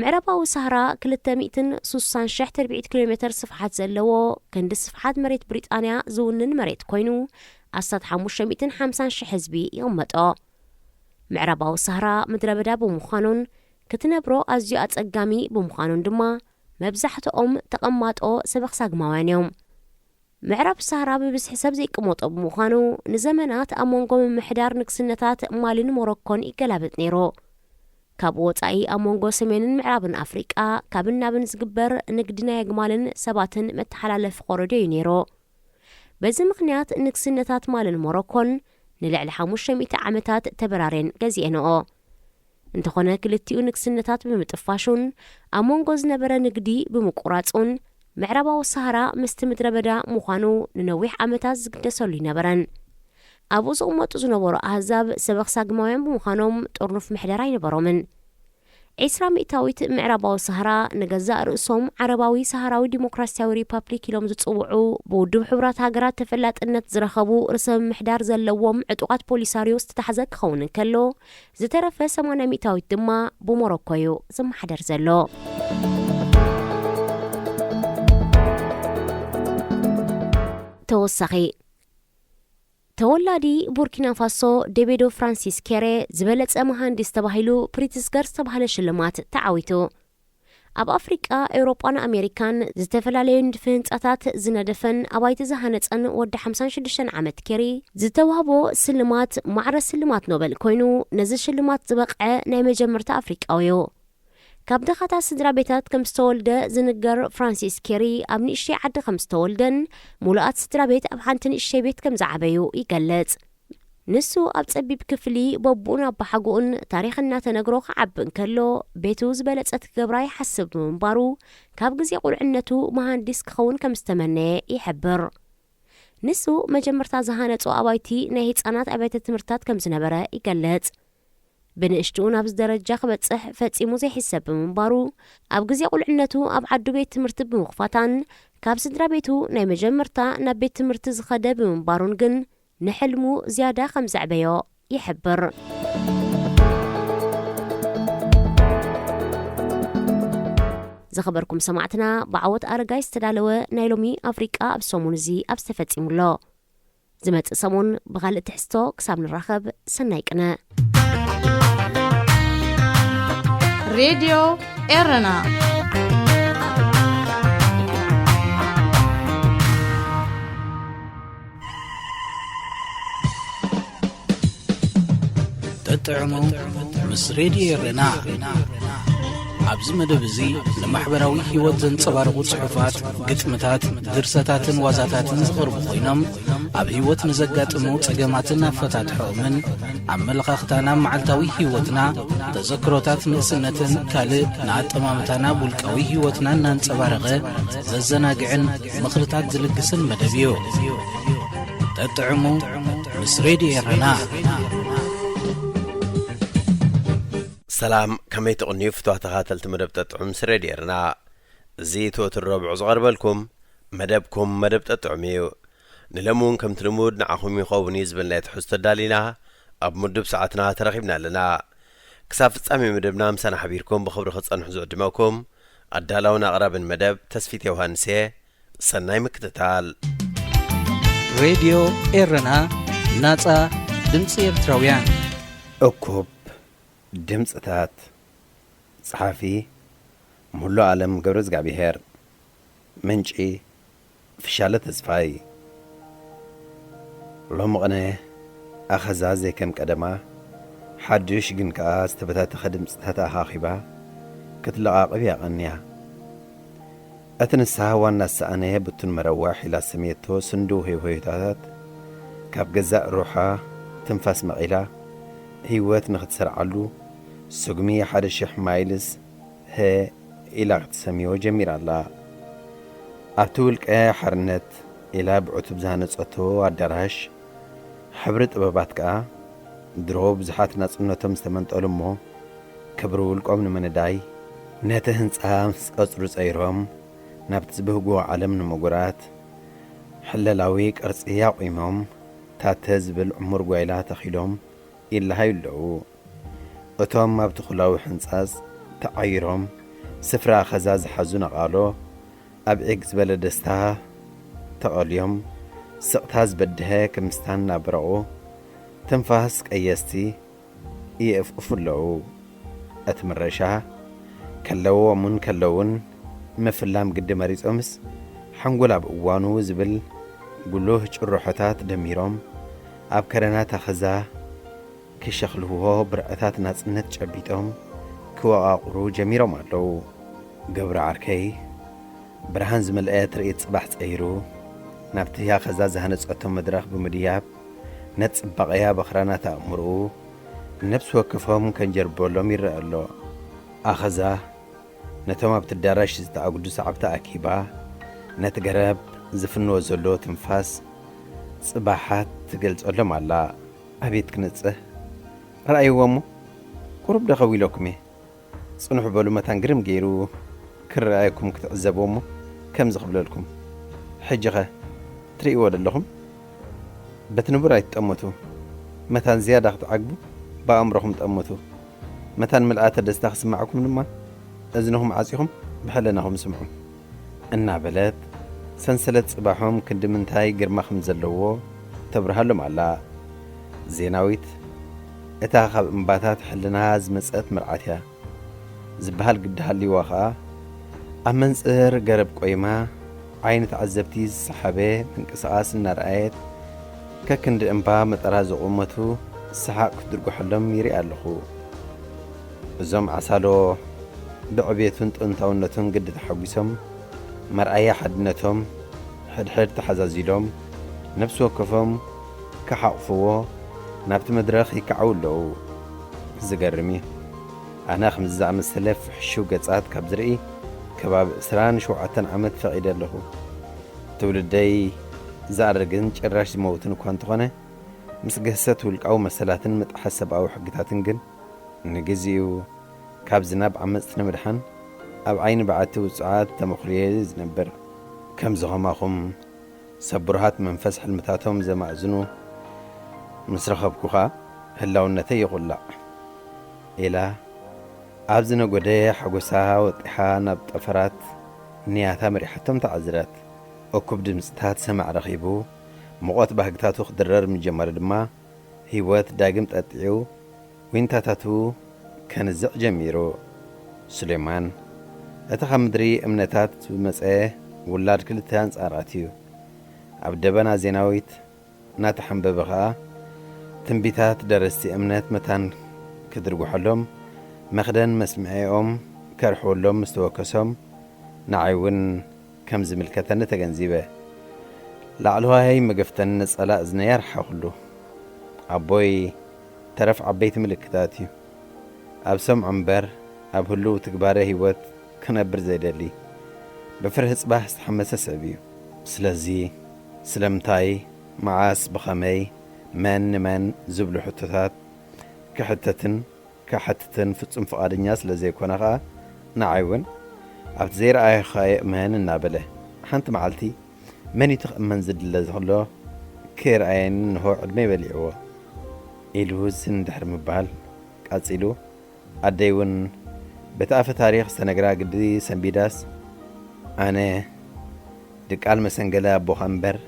Speaker 1: ምዕራባዊ ሰሃራ 260,000 ተርቢዒት ኪሎ ሜትር ስፍሓት ዘለዎ ክንዲ ስፍሓት መሬት ብሪጣንያ ዝውንን መሬት ኮይኑ 550,000 ህዝቢ ይቕመጦ። ምዕራባዊ ሰሃራ ምድረ በዳ ብምዃኑን ክትነብሮ ኣዝዩ ኣጸጋሚ ብምዃኑን ድማ መብዛሕትኦም ተቐማጦ ሰበኽሳግማውያን እዮም። ምዕራብ ሰሃራ ብብዝሒ ሰብ ዘይቅመጦ ብምዃኑ ንዘመናት ኣብ መንጎ ምምሕዳር ንግስነታት ማልን ሞሮኮን ይገላበጥ ነይሩ። ካብ ወጻኢ ኣብ መንጎ ሰሜንን ምዕራብን ኣፍሪቃ ካብን ናብን ዝግበር ንግዲ ናይ ኣግማልን ሰባትን መተሓላለፊ ቆረዶ እዩ ነይሩ። በዚ ምኽንያት ንግስነታት ማልን ሞሮኮን ንልዕሊ 500 ዓመታት ተበራርየን ገዚአንኦ። እንተኾነ ክልቲኡ ንግስነታት ብምጥፋሹን ኣብ መንጎ ዝነበረ ንግዲ ብምቁራጹን ምዕራባዊ ሰሃራ ምስቲ ምድረ በዳ ምዃኑ ንነዊሕ ዓመታት ዝግደሰሉ ይነበረን። ኣብኡ ዝቕመጡ ዝነበሩ ኣህዛብ ሰበኽሳግማውያን ብምዃኖም ጥርኑፍ ምሕደራ ኣይነበሮምን። 20% ምዕራባዊ ሰሃራ ንገዛእ ርእሶም ዓረባዊ ሰሃራዊ ዲሞክራስያዊ ሪፓብሊክ ኢሎም ዝጽውዑ ብውድብ ሕቡራት ሃገራት ተፈላጥነት ዝረኸቡ ርእሰ ምሕዳር ዘለዎም ዕጡቓት ፖሊሳርዮ ዝተታሕዘ ክኸውን እንከሎ ዝተረፈ 80% ድማ ብሞሮኮ እዩ ዝመሓደር ዘሎ። ተወሳኺ ተወላዲ ቡርኪና ፋሶ ዴቤዶ ፍራንሲስ ኬሬ ዝበለጸ መሃንዲስ ተባሂሉ ፕሪትስገር ዝተባህለ ሽልማት ተዓዊቱ። ኣብ ኣፍሪቃ ኤውሮጳን ኣሜሪካን ዝተፈላለዩ ንድፊ ህንጻታት ዝነደፈን ኣባይቲ ዝሃነጸን ወዲ 56 ዓመት ኬሪ ዝተዋህቦ ስልማት ማዕረ ስልማት ኖበል ኮይኑ ነዚ ሽልማት ዝበቕዐ ናይ መጀመርታ ኣፍሪቃዊ እዩ። ካብ ደኻታት ስድራ ቤታት ከም ዝተወልደ ዝንገር ፍራንሲስ ኬሪ ኣብ ንእሽተይ ዓዲ ከም ዝተወልደን ሙሉኣት ስድራ ቤት ኣብ ሓንቲ ንእሽተይ ቤት ከም ዝዓበዩ ይገለጽ። ንሱ ኣብ ጸቢብ ክፍሊ በቡን ኣብ ሓጉኡን ታሪኽ እናተነግሮ ክዓብእ እንከሎ ቤቱ ዝበለጸት ገብራ ይሓስብ ብምንባሩ ካብ ግዜ ቁልዕነቱ መሃንዲስ ክኸውን ከም ዝተመነየ ይሕብር። ንሱ መጀመርታ ዝሃነጹ ኣባይቲ ናይ ህፃናት ኣብያተ ትምህርትታት ከም ዝነበረ ይገለጽ። ብንእሽቱ ናብዚ ደረጃ ክበጽሕ ፈጺሙ ዘይሕሰብ ብምንባሩ ኣብ ግዜ ቁልዕነቱ ኣብ ዓዱ ቤት ትምህርቲ ብምኽፋታን ካብ ስድራ ቤቱ ናይ መጀመርታ ናብ ቤት ትምህርቲ ዝኸደ ብምንባሩን ግን ንሕልሙ ዝያዳ ከም ዘዕበዮ ይሕብር። ዝኸበርኩም ሰማዕትና ብዓወት ኣረጋይ ዝተዳለወ ናይ ሎሚ ኣፍሪቃ ኣብ ሰሙን እዚ ኣብ ዝተፈጺሙሎ ዝመጽእ ሰሙን ብኻልእ ትሕዝቶ ክሳብ ንራኸብ ሰናይ ቅነ።
Speaker 3: ሬድዮ ኤረና
Speaker 4: ተጥዕሙ ምስ ሬድዮ ኤረና ኣብዚ መደብ እዚ ንማሕበራዊ ህይወት ዘንጸባርቑ ጽሑፋት፣ ግጥምታት፣ ድርሰታትን ዋዛታትን ዝቐርቡ ኮይኖም ኣብ ህይወት ንዘጋጥሙ ጸገማትን ኣፈታትሖምን ኣመለኻኽታና መዓልታዊ ህይወትና ተዘክሮታት ንእስነትን ካልእ ንኣጠማምታና ውልቃዊ ህይወትና እናንጸባረቐ ዘዘናግዕን ምኽርታት ዝልግስን መደብ እዩ። ተጥዕሙ ምስ ሬድዮ ኤረና።
Speaker 5: ሰላም ከመይ ትቕንዩ ፍትዋት ተኸታተልቲ መደብ ጠጥዑም ምስ ሬድዮ ኤረና። እዚ ትወት ረብዑ ዝቐርበልኩም መደብኩም መደብ ጠጥዑም እዩ። ንለሙን ከምቲ ልሙድ ንዓኹም ይኸውን እዩ ዝብል ናይ ትሕዝቶ ኣዳሊና ኣብ ምድብ ሰዓትና ተረኺብና ኣለና። ክሳብ ፍጻሜ መደብና ምሳና ሓቢርኩም ብኽብሪ ክጸንሑ ዝዕድመኩም ኣዳላውን ኣቕራብን መደብ ተስፊት ዮሃንስ እየ። ሰናይ ምክትታል።
Speaker 4: ሬድዮ ኤረና ናጻ ድምፂ ኤርትራውያን።
Speaker 5: እኩብ ድምጽታት ጸሓፊ ሙሉ ዓለም ገብረ እግዚአብሔር። ምንጪ ፍሻለ ተስፋይ። ሎሚ ቅነ ኣኸዛ ዘይከም ቀደማ ሓድሽ ግን ከኣ ዝተበታተኸ ድምጽታት ኣኻኺባ ክትለቓቕብ ያቐንያ። እቲ ንስሓ ዋና ሰኣነየ ብቱን መረዋሕ ኢላ ሰሜቶ ስንዱ ህይወታት ካብ ገዛእ ሩሓ ትንፋስ መቒላ ህይወት ንኽትሰርዓሉ ስጉሚ 1,000 ማይልስ ኢላ ክትሰሚዮ ጀሚራ ኣላ። ኣብቲ ውልቀ ሓርነት ኢላ ብዕቱብ ዝሃነጸቶ ኣዳራሽ ሕብሪ ጥበባት ከኣ ድሮ ብዙሓት ናጽነቶም ዝተመንጠሉ እሞ ክብሪ ውልቆም ንምንዳይ ነቲ ህንፃ ምስ ቀጽሩ ጸይሮም ናብቲ ዝብህግዎ ዓለም ንምጉራት ሕለላዊ ቅርጺ ኣቑሞም ታተ ዝብል ዕሙር ጓይላ ተኺሎም ይለሃዩ ኣለዉ። እቶም ኣብቲ ኹላዊ ሕንጻጽ ተዓይሮም ስፍራ ኸዛ ዝሓዙ ነቓሎ ኣብ ዒግ ዝበለ ደስታ ተቐልዮም ስቕታ ዝበድሀ ክምስታን ናብረቑ ትንፋስ ቀየስቲ ይእፍእፉ ኣለዉ። እቲ ምረሻ ከለዎምን ከለውን ምፍላም ግዲ መሪጾምስ ሓንጎል ኣብ እዋኑ ዝብል ጉሉህ ጭሩሖታት ደሚሮም ኣብ ከረናት ኣኸዛ ክሸኽልዎ ብርዕታት ናጽነት ጨቢጦም ክወቓቑሩ ጀሚሮም ኣለዉ። ገብሪ ዓርከይ ብርሃን ዝመልአ ትርኢት ጽባሕ ጸይሩ ናብቲ ኣኸዛ ዝሃነጸቶ መድረኽ ብምድያብ ነጽባቐያ በኽራናት ኣእምርኡ ነብሲ ወክፎም ከንጀርበሎም ይርአ ኣሎ። ኣኸዛ ነቶም ኣብቲ ኣዳራሽ ዝተኣግዱ ሰዓብቲ ኣኪባ ነቲ ገረብ ዝፍንዎ ዘሎ ትንፋስ ጽባሓት ትገልጸሎም ኣላ። ኣቤት ክንጽህ ረኣይዎ እሞ ቁሩብ ደኸው ኢለኩም እየ። ጽኑሕ በሉ መታን ግርም ገይሩ ክረኣየኩም ክትዕዘቦ እሞ ከም ዝኽብለልኩም ሕጂ ኸ ትርእይዎ ዘለኹም በቲ ንቡር ኣይትጠመቱ። መታን ዝያዳ ክትዓግቡ ብኣእምሮኹም ጠመቱ። መታን ምልኣተ ደስታ ክስማዓኩም ድማ እዝንኹም ዓጺኹም ብሕለናኹም ስምዑ እናበለት ሰንሰለት ጽባሖም ክንዲ ምንታይ ግርማ ከም ዘለዎ ተብርሃሎም ኣላ። ዜናዊት እታ ካብ እምባታት ሕልና ዝመጸት ምርዓት እያ ዝበሃል ግዲ ሃልይዋ ኸዓ ኣብ መንጽር ገረብ ቆይማ ዓይነት ዓዘብቲ ዝሰሓበ ምንቅስቓስ እናረኣየት ከክንዲ እምባ መጠራ ዝቑመቱ ሰሓቕ ክትድርግሐሎም ይርኢ ኣለኹ። እዞም ዓሳሎ ብዕቤቱን ጥንታውነቱን ግዲ ተሓጒሶም መርኣያ ሓድነቶም ሕድሕድ ተሓዛዚሎም ነብሲ ወከፎም ክሓቕፍዎ
Speaker 6: نابت مدرخ يكعو له زقرمي أنا خمس عام السلف حشو قصات كبزرئي كباب إسران شوعة عمد فقيدة له تولدي زارقن جراش موتن كوانتغنه مس قهست والقاو مسلاتن متحسب أو حقتاتن جن نجزيو كاب زناب عمست نمرحن أو عين بعته وساعات تمخليه زنبر كم زغماهم سبرهات من فسح المتاتهم زي ما أزنو مسرخب كوخا هلاو النتي يغلع إلى أبزنا قدية حقوسها وطيحا نبطفرات نياتا مريحتهم تعزرات أكبد مستهات سمع رخيبو مقوات بحقتاتو خدرر من جمار دما هيوات داقم تقطعو وينتاتاتو كان الزق جميرو سليمان أتخا مدري امنتات بمسئه ولاد كل تانس آراتيو عبدبنا زيناويت ناتحن ببغاء تنبيتات درستي امنات متان كدرقو حلوم مخدن مسمعيهم كرحو لهم مستوكسهم نعيون كم زملكتن تجنزيبه لعلوها هي مقفتن نسأل زنيار حقله عبوي ترف عبيت ملكتاتي أبسم عنبر أبهلو تكباره هيوت كنبر زيدلي بفرح صباح استحمس سبيو سلازي سلمتاي معاس بخمي من زبل حتتات كحتتن فتصم فقاد الناس لزي كونغا نعيون عبد زير آي خايق من النابله حانت معلتي من يتخمن زد لزهلو كير عين هو عدمي بليعوه إلو زن دحر مبال قاصيلو أديون بتعرف تاريخ سنقرا قدي سنبيداس أنا دقال مسنقلا بوخنبر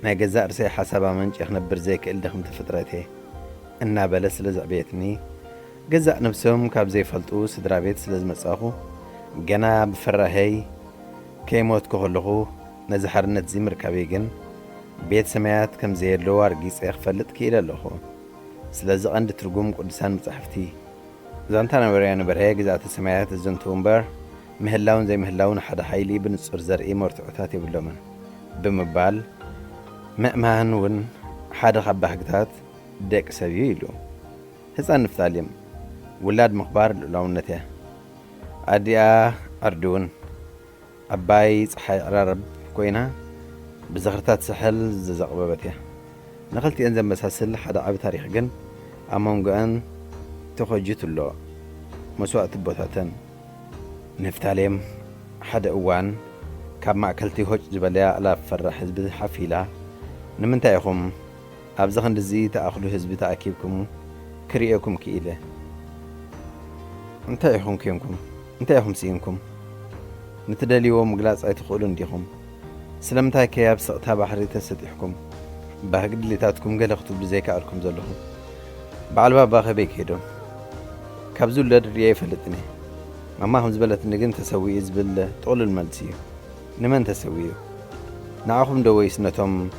Speaker 6: ما جزاء رسي حسابا منش اخنبر زيك الدخم تفترته النابله سلز عبيتني جزاء نفسهم كاب زي فلطو سدرا بيت سلز مساخو جنا بفرهي كيموت كهلغو نزحرنت زي مركبيجن بيت سمايات كم زي اللو ارقيس اخفلت كيلا لخو سلز عند ترجم قدسان مصحفتي زانتانا بريان برهي جزاء سمايات الزنتومبر مهلاون زي مهلاون حدا حيلي بنصر زرقي مرتعتاتي باللمن بمبال مأمان ون حدا خبا حقتات ديك سبيلو هسان نفتاليم ولاد مخبار لونته أديا أردون أباي صحي عرب كوينها بزغرتات سحل زقببته نقلتي أنزل مساسل حدا عب تاريخ جن أمام جان تخرجت له مسوات بوتاتن نفتاليم حدا أوان كاب ما أكلتي هوج جبليا ألا فرح حزب حفيلة نمنتايكم أبزخن دزي تأخذوا حزب تأكيبكم كريئكم كإله انتايكم كيمكم انتايكم سينكم نتدليو مقلاص أي تقولون ديكم سلمتاي كياب سقطها بحري تستحكم بهقد لتاتكم قلقتوا بزيك أركم زلهم بعلبا باخي بيك هيدو كابزو اللاد رياي فلتني ماماهم زبلت نقن تسوي زبل طول الملسيو نمن تسويه نعاهم دوي سنتهم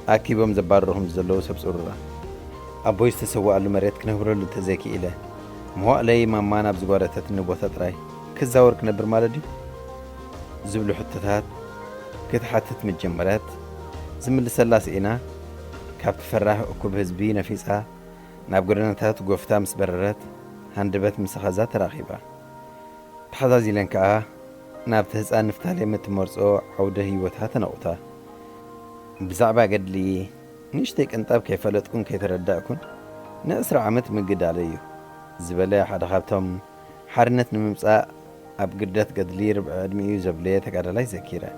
Speaker 6: أكيبهم زبارهم زلو سبسورة أبويس تسوى على مريت كنهبرو لتزاكي إله مو علي مامانا بزبارتات النبوتات راي كزاور كنبر مالدي زبلو حتتات كتحتت متجمرات زمل سلاس إنا كاب فراه أكوب هزبي نفيسها نابقرنتات وقفتا مسبررات هندبت مسخازات راغبة تحضازي لنكا نابتهزان نفتالي متمرزو عوده هيوتها تنقطة بزعبا قد لي نشتك انتاب كيف لتكون كي تردأكن نأسرع عمت من قد عليو زبالي حدا خابتهم حارنت نممساء أبقدت قد لي ربع عدميو زبليتك على لاي زكيرة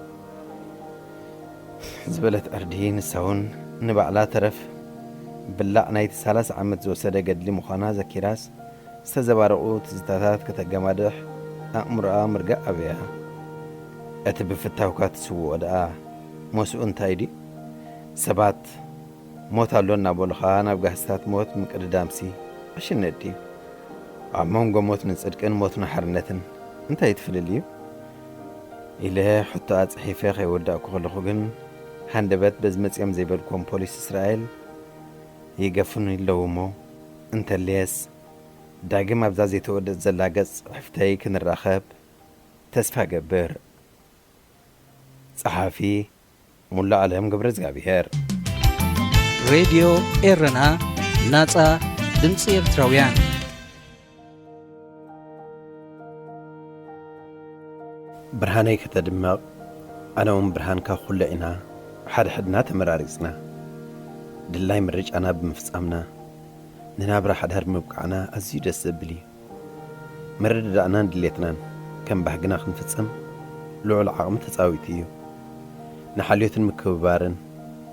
Speaker 6: زبالت أردين السهون نبع لا ترف بالله نايت سالس عمت زوسادة قد لي مخانا زكيراس استزبارقو تزتاتات كتقامادح أمر مرقع أبيها أتب فتاوكات سوو أدعا موسؤون تايدي سبات موت اللون بولخانا بقهستات موت مقد دامسي عشان ندي عمهم موت نصدقن موت نحرنتن انت يتفلليو إله حتى أتصحيفي خي وداكو خلقو جن هندبت بزمت يم زي بالكم بوليس إسرائيل يقفن اللومو انت الليس داقم أبزازي تودت زلاقز حفتاي كن الرخاب تسفى قبر صحافي ملا عليهم قبرز قابيهر
Speaker 4: راديو إيرنا ናጻ ድምፂ ኤርትራውያን
Speaker 6: ብርሃነይ ከተድምቕ ኣነ እውን ብርሃንካ ኩሉ ኢና ሓድሕድና ተመራሪፅና ድላይ ምርጫና ብምፍጻምና ንናብራ ሓዳር ምብቃዕና ኣዝዩ ደስ ዘብል እዩ መረዳእናን ድሌትናን ከም ባህግና ክንፍጽም ልዑል ዓቕሚ ተጻዊት እዩ ንሓልዮትን ምክብባርን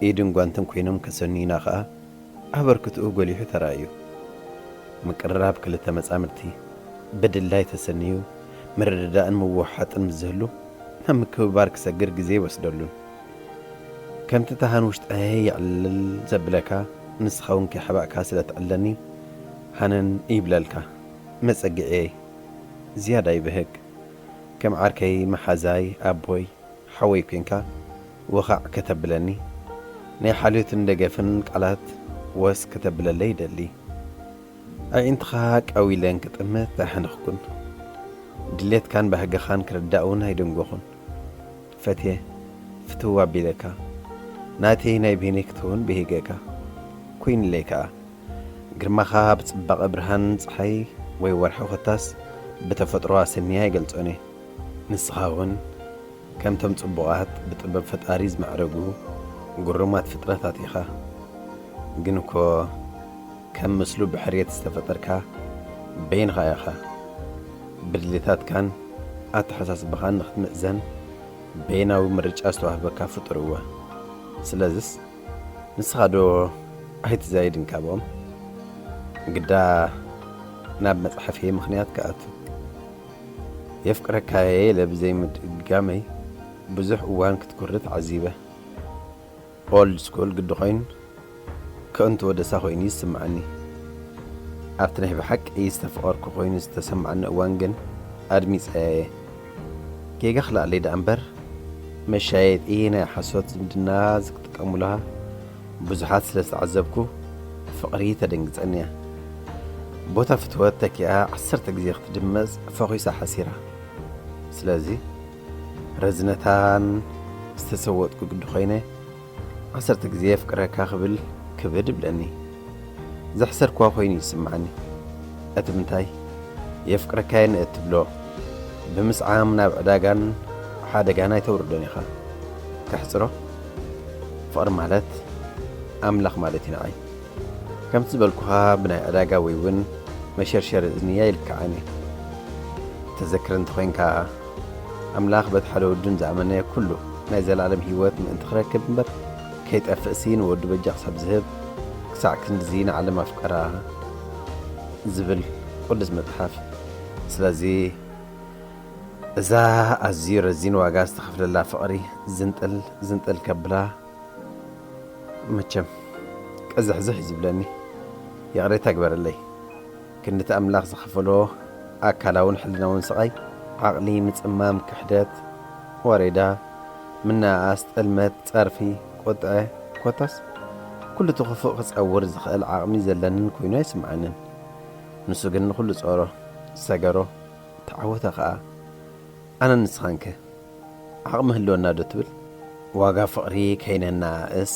Speaker 6: ኢድን ጓንትን ኮይኖም ከሰኒዩና ኸዓ ኣበርክትኡ ጐሊሑ ተራእዩ ምቅርራብ ክልተ መጻምድቲ ብድላይ ተሰንዩ መረዳእን ምውሓጥን ብዝህሉ ናብ ምክብባር ክሰግር ግዜ ይወስደሉን ከምቲ ታሃን ውሽጣየ ይዕልል ዘብለካ ንስኻ እውን ከይሓባእካ ስለ ትዕለኒ ሃነን ይብለልካ መጸጊዐይ ዝያዳ ይብህግ ከም ዓርከይ መሓዛይ ኣቦይ ሓወይ ኮንካ ወኻዕ ከተብለኒ ናይ ሓልዮትን ደገፍን ቃላት ወስ ከተብለለይ ይደሊ ኣዒንትኻ ቀዊለን ክጥምት ኣይሓንኽኩን ድሌትካን ባህግኻን ክርዳእ እውን ኣይደንጎኹን ፈትየ ፍትው ኣቢለካ ናተይ ናይ ብሄነይ ክትውን ብሂገካ ኮይንለይ ከዓ ግርማኻ ብጽባቐ ብርሃን ፀሓይ ወይ ወርሒ ኾታስ ብተፈጥሮ ኣሰኒያ ይገልጾኒ ንስኻ እውን ከምቶም ጽቡቓት ብጥበብ ፈጣሪ ዝማዕረጉ ጉሩማት ፍጥረታት ኢኻ ግን እኮ ከም ምስሉ ብሕርየት ዝተፈጠርካ በይንኻ ኢኻ ብድሌታትካን ኣተሓሳስባኻን ንኽትምእዘን በይናዊ ምርጫ ዝተዋህበካ ፍጡር እወ ስለዝስ ንስኻ ዶ ኣይትዛይድን ካብኦም ግዳ ናብ መጽሓፈየ ምኽንያት ከኣቱ የፍቅረካየ ለብዘይ ምድጋመይ ብዙሕ እዋን ክትኩርት ዓዚበ ኦልድ ስኩል ግዲ ኾይኑ ከእንቱ ወደሳ ኾይኑ ይስምዓኒ ኣብቲ ናይ ብሓቂ ዝተፈቐርኩ ኾይኑ ዝተሰምዓኒ እዋን ግን ኣድሚፀየ ጌጋ ኽላኣለይ ዳ እምበር መሻየጢ ናይ ሓሶት ዝምድና ዝክጥቀሙልሃ ብዙሓት ስለ ዝተዓዘብኩ ፍቕሪ ተደንግጸኒ እያ ቦታ ፍትወት ተኪኣ 10 ግዜ ክትድመጽ ፈኺሳ ሓሲራ ስለዚ ረዝነታን ዝተሰወጥኩ ግዲ ኾይነ 10 ግዜ ፍቅረካ ክብል ክብድ ብለኒ ዘሕሰርኳ ኾይኑ ይስምዓኒ እቲ ምንታይ የፍቅረካየ ንእትብሎ ብምስዓም ናብ ዕዳጋን ሓደጋና ይተውርዶን ኢኻ ከሕፅሮ ፍቕሪ ማለት ኣምላኽ ማለት እዩ ንዓይ ከምቲ ዝበልኩኻ ብናይ ዕዳጋ ወይ እውን መሸርሸር እዝንያ ይልክዓኒ ተዘክር እንተኾይንካ ኣምላኽ በቲ ሓደ ወዱን ዝኣመነ ኩሉ ናይ ዘለዓለም ህይወት ምእንቲ ክረክብ እምበር ከይጠፍእሲ ንወዱ በጃ ክሳብ ዝህብ ክሳዕ ክንድዚ ንዓለም ኣፍቀራ ዝብል ቅዱስ መጽሓፍ ስለዚ እዛ ኣዝዩ ረዚን ዋጋ ዝተኸፍለላ ፍቕሪ ዝንጥል ከብላ መቸም ቀዝሕዝሕ ዝብለኒ የቕሬታ ግበረለይ ክንድቲ ኣምላኽ ዝኸፈሎ ኣካላውን ሕልናውን ስቓይ ዓቕሊ ምጽማም ክሕደት ወሬዳ ምናኣስ ጠልመት ጸርፊ ቈጥዐ ኮታስ ኩሉ ትኽፉእ ክጸውር ዝኽእል ዓቕሚ ዘለንን ኮይኑ ኣይስምዓንን ንሱ ግን ንኹሉ ጸሮ ሰገሮ ተዓወተ ኸዓ ኣነ ንስኻንከ ዓቕሚ ህልወና ዶ ትብል ዋጋ ፍቕሪ ከይነናእስ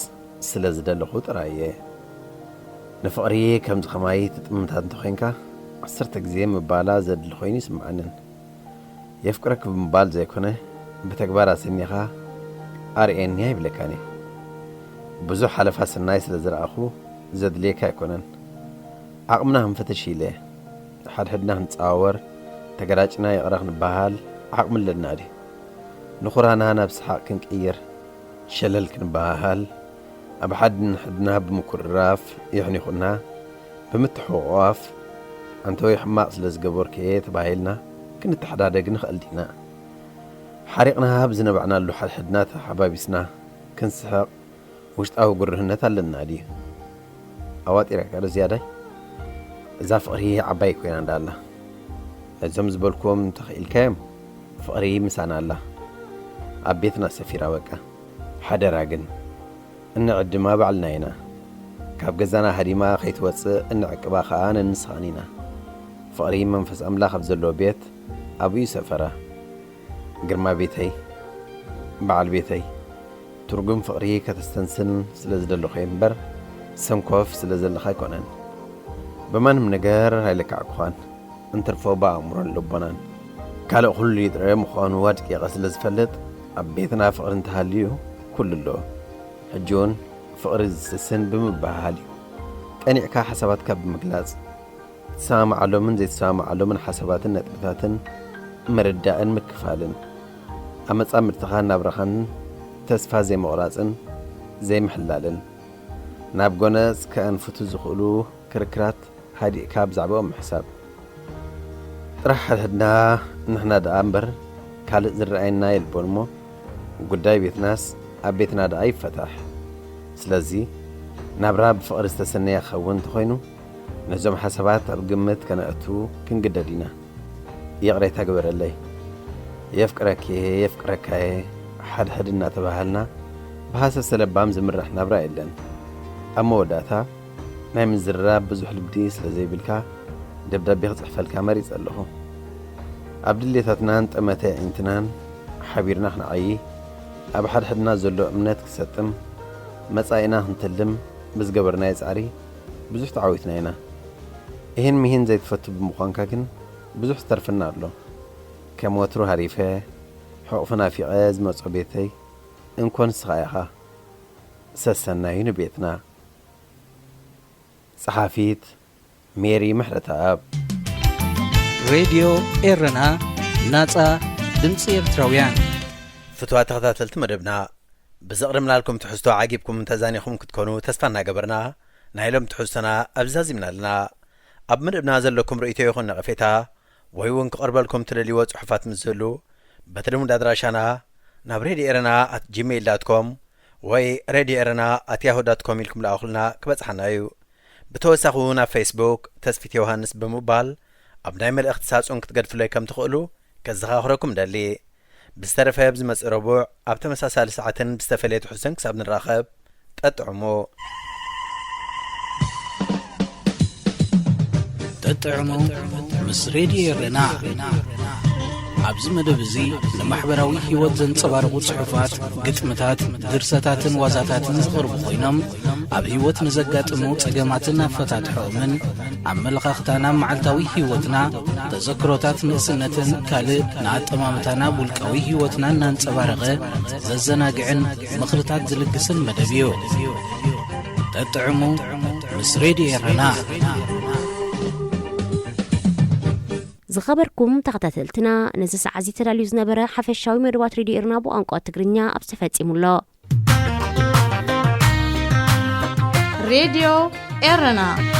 Speaker 6: ስለ ዝደለኹ ጥራየ ንፍቕሪ ከምዚ ኸማይ ትጥምታት እንተኾይንካ 10 ግዜ ምባላ ዘድሊ ኾይኑ ይስምዓንን የፍቅረክ ብምባል ዘይኮነ ብተግባር ኣሰኒኻ ኣርኤኒ ኣይብለካኒ ብዙሕ ሓለፋ ሰናይ ስለ ዝረኣኹ ዘድልየካ ኣይኮነን ዓቕምና ክንፈተሽ ኢለ ሓድሕድና ክንፃወር ተገራጭና ይቕረኽ ንበሃል ዓቕሚ ኣለና ዲ ንኹራና ናብ ስሓቕ ክንቅይር ሸለል ክንበሃል ኣብ ሓድን ሕድና ብምኩርራፍ ይሕኒኹና ብምትሕቑቓፍ ኣንተ ወይ ሕማቕ ስለ ዝገበርክየ ተባሂልና ክንተሓዳደግ ንኽእል ዲና ሓሪቕና ብዝነባዕናሉ ሓድሕድና ተሓባቢስና ክንስሕቕ ውሽጣዊ ጉርህነት ኣለና ድዩ ኣዋጢረካ ዶ ዝያዳይ እዛ ፍቕሪ ዓባይ ኮይና እንዳላ እዞም ዝበልክዎም ተኽኢልካዮም ፍቕሪ ምሳና ኣላ ኣብ ቤትና ሰፊራ በቃ ሓደራ ግን እንዕድማ ባዕልና ኢና ካብ ገዛና ሃዲማ ከይትወፅእ እንዕቅባ ኸዓ ነንስኻን ኢና ፍቕሪ መንፈስ ኣምላኽ ኣብ ዘለዎ ቤት ኣብዩ ሰፈራ ግርማ ቤተይ በዓል ቤተይ ትርጉም ፍቕሪ ከተስተንስን ስለ ዝደለኹ እምበር ሰንኮፍ ስለ ዘለኻ ኣይኮነን بمانم نجار هيلك عقوان انترفو بأمرن لبنان كالو كل يدري مخان وادك يغسل زفلت أبيتنا فقر انتهاليو كل اللو حجون فقر السن بمبهاليو كان يعكا حسابات كاب مقلاز تسامع علومن زي تسامع علومن حسابات النتبتات مرداء مكفالن أما تسامر تخان نابرخان تسفا زي مغرازن زي محلالن نابقوناز كأن فتو زخولو كركرات هادي كاب زعبوهم حساب راح هدنا نحنا دا أمبر كالت زرعينا يلبونمو وقداي بيت ناس أبيتنا دا أي فتح سلازي نابرا بفقر استسنية خوون تخوينو نجم حسابات القمت كان أتو كن قدادينا يغري تقبر اللي يفكرك حد تباهلنا بحاسة سلبام زمرح نابرا إلن أما وداتا نايم الزراب بزوح البديس لزي بالكا دبدا بيغزح فالكاميرا يسألهم عبد اللي تتنان تأمتي انتنان حبيرنا احنا عيه أب حدنا زلو أمنات كستم مساينا هنتلم بس قبرنا يسعري بزوح تعويتنا هنا إهن مهين زي تفتو بمقانكاكن بزوح ترفنا له كموترو هريفة حقفنا في غاز مصعبيتي انكون صغيرها سسناين بيتنا صحافيت ميري محرتاب
Speaker 4: راديو إيرنا ناتا دمسي إرتراويان
Speaker 5: فتوات تغطاتلت مدبنا بزقرمنا لكم تحسوا عاقبكم تزانيكم كتكونوا تسفنا قبرنا نايلم تحسنا أبزازي من لنا أب مدبنا زلكم رؤيتي يخون نغفيتا ويوان كقربالكم تلالي وصحفات مزلو بتلمون دادراشانا نابريدي إيرنا @gmail.com وي راديو إيرنا @yahoo.com لكم لأخلنا كبتحنايو بتوسخونا فيسبوك تسفيت يوهانس بموبال أبناء مل اختصاص أنك تقدفوا لكم تقولوا كزخاخركم دالي بسترفة بزمس ربوع أبت مساسال ساعتين بستفليت حسن كسابن الراخب تطعمو
Speaker 4: مس راديو إيرنا عبز مدبزي لمحبراوي هيوت زنصبارغو صحفات قطمتات درساتاتن وازاتاتن زغرب خوينم عب هيوت نزقاتمو صقماتنا فتاتحومن عملقاختانا معلتاوي هيوتنا تذكروتات نقسنتن كالي نعطمامتانا بولقاوي هيوتنا نانصبارغه ززناقعن مخرطات زلقسن مدبيو تطعمو مس راديو إيرنا
Speaker 1: زخبركم تغتاتلتنا نزس عزي تراليو زنبرا حفشاوي مدوات راديو إيرنا بو أنقوات تقرنيا أبستفاتيمو الله
Speaker 3: راديو إيرنا